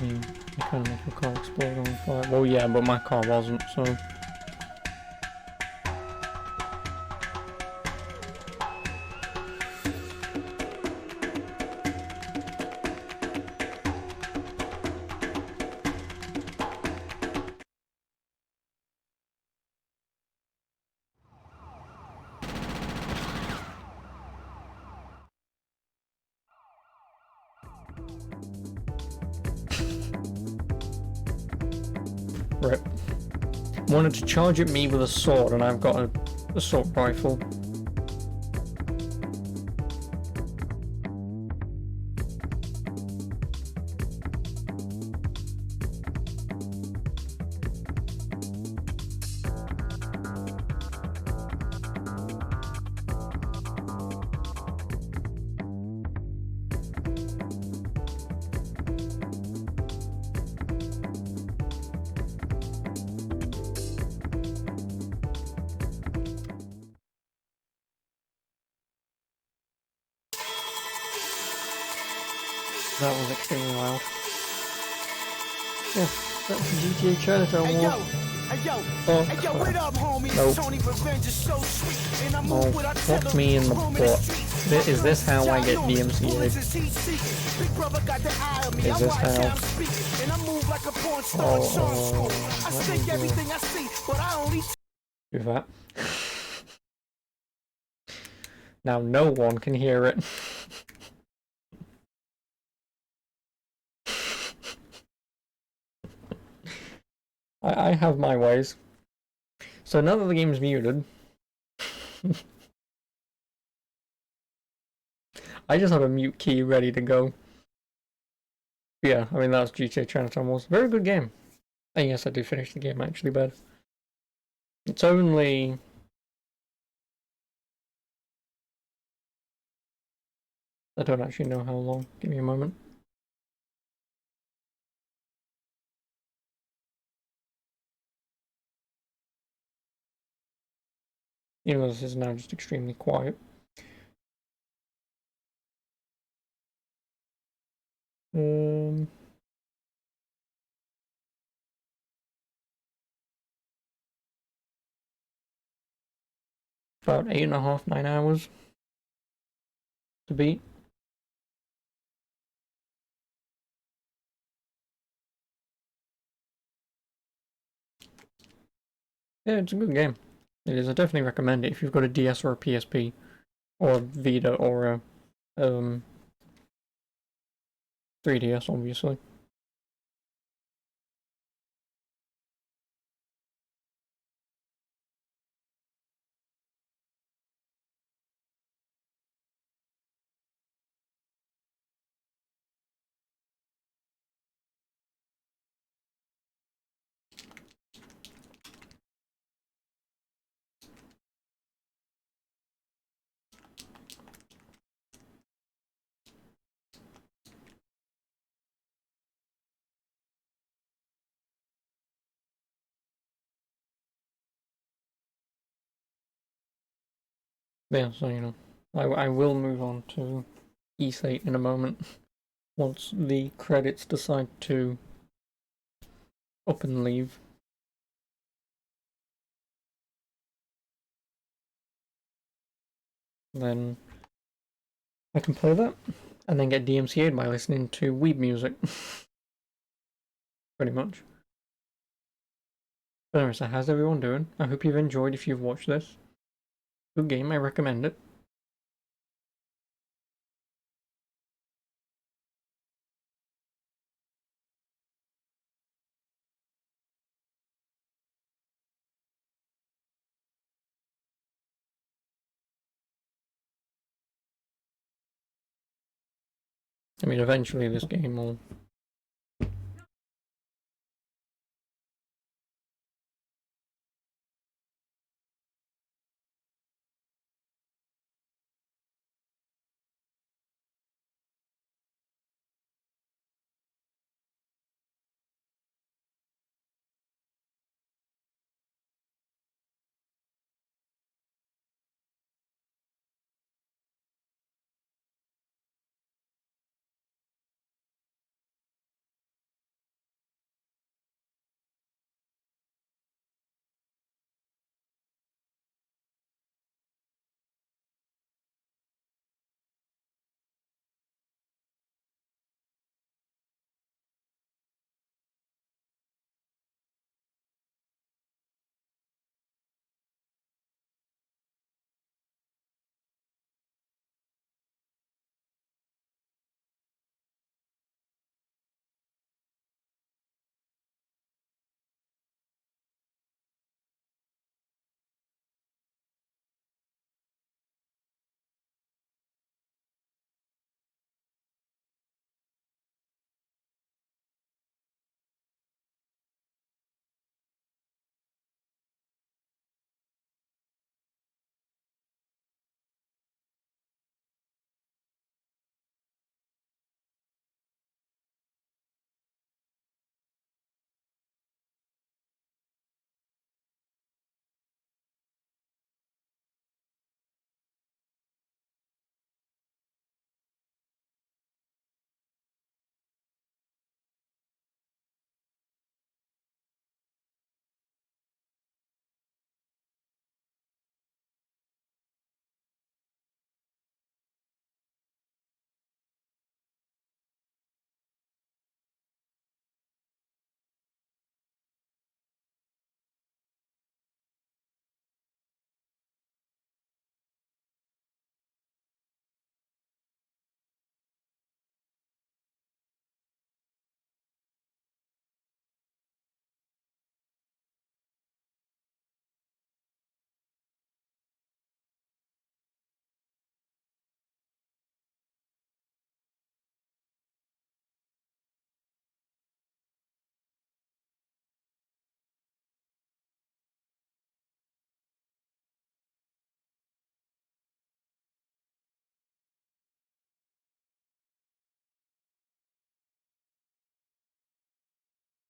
You kind of make your car explode on fire. Well, yeah, but my car wasn't, so... Rip. Wanted to charge at me with a sword, and I've got an assault rifle. That was extremely loud. Yeah, that's the GTA Chinatown Hey war. yo, hey yo, Oh, hey yo, what up, homie? Nope. Tony Revenge is so sweet, and I Oh, move with fuck me in the butt. Is this how I get DMCA'd? Big brother got the eye on me. Is this how? I'm speaking, and I move like a porn star in song school. I think everything I see, but I only Do that. Now no one can hear it. I have my ways. So now that the game's muted, I just have a mute key ready to go. Yeah, I mean that's GTA Chinatown was a very good game. And yes, I did finish the game actually, but it's only... I don't actually know how long. Give me a moment. Even though this is now just extremely quiet. About 8.5, 9 hours to beat. Yeah, it's a good game. It is. I definitely recommend it if you've got a DS or a PSP, or a Vita or a 3DS, obviously. Yeah, so you know, I will move on to E8 in a moment once the credits decide to up and leave. Then I can play that and then get DMCA'd by listening to weeb music. Pretty much. But anyway, so how's everyone doing? I hope you've enjoyed if you've watched this. Good game, I recommend it. I mean, eventually this game will...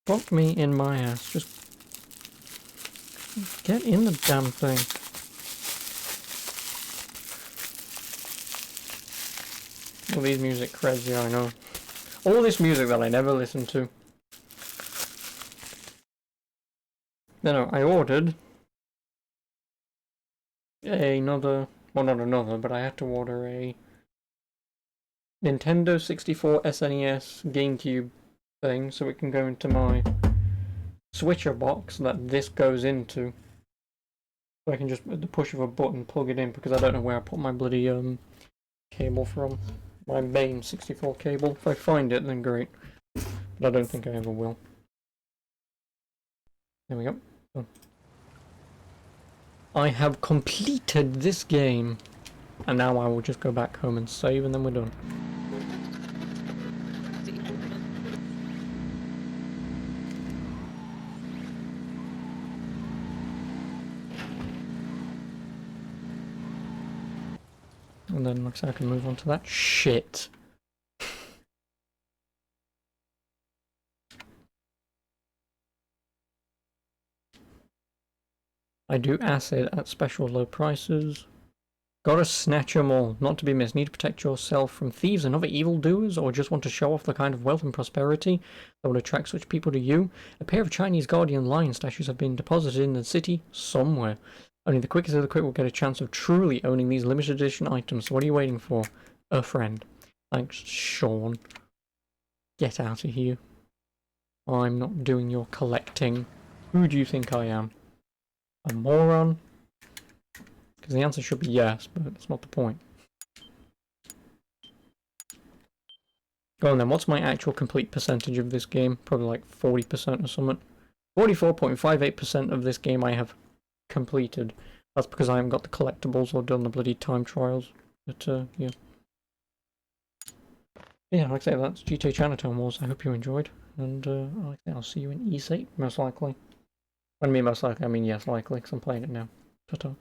Fuck me in my ass. Just get in the damn thing. All these music creds, yeah, I know. All this music that I never listened to. No, I ordered another, well not another, but I had to order a Nintendo 64 SNES GameCube thing so it can go into my switcher box that this goes into. So I can just, at the push of a button, plug it in because I don't know where I put my bloody cable from. My main 64 cable. If I find it, then great. But I don't think I ever will. There we go. Done. I have completed this game. And now I will just go back home and save and then we're done. And then looks like I can move on to that shit. I do acid at special low prices. Gotta snatch 'em all, not to be missed. Need to protect yourself from thieves and other evildoers, or just want to show off the kind of wealth and prosperity that would attract such people to you. A pair of Chinese guardian lion statues have been deposited in the city somewhere. Only the quickest of the quick will get a chance of truly owning these limited edition items. So what are you waiting for? A friend. Thanks, Sean. Get out of here. I'm not doing your collecting. Who do you think I am? A moron? Because the answer should be yes, but that's not the point. Go on then, what's my actual complete percentage of this game? Probably like 40% or something. 44.58% of this game I have completed. That's because I haven't got the collectibles or done the bloody time trials. But, yeah. Yeah, like I say, that's GTA Chinatown Wars. I hope you enjoyed. And, I think I'll see you in E8, most likely. When I mean most likely, I mean yes, likely, because I'm playing it now. Ta-ta.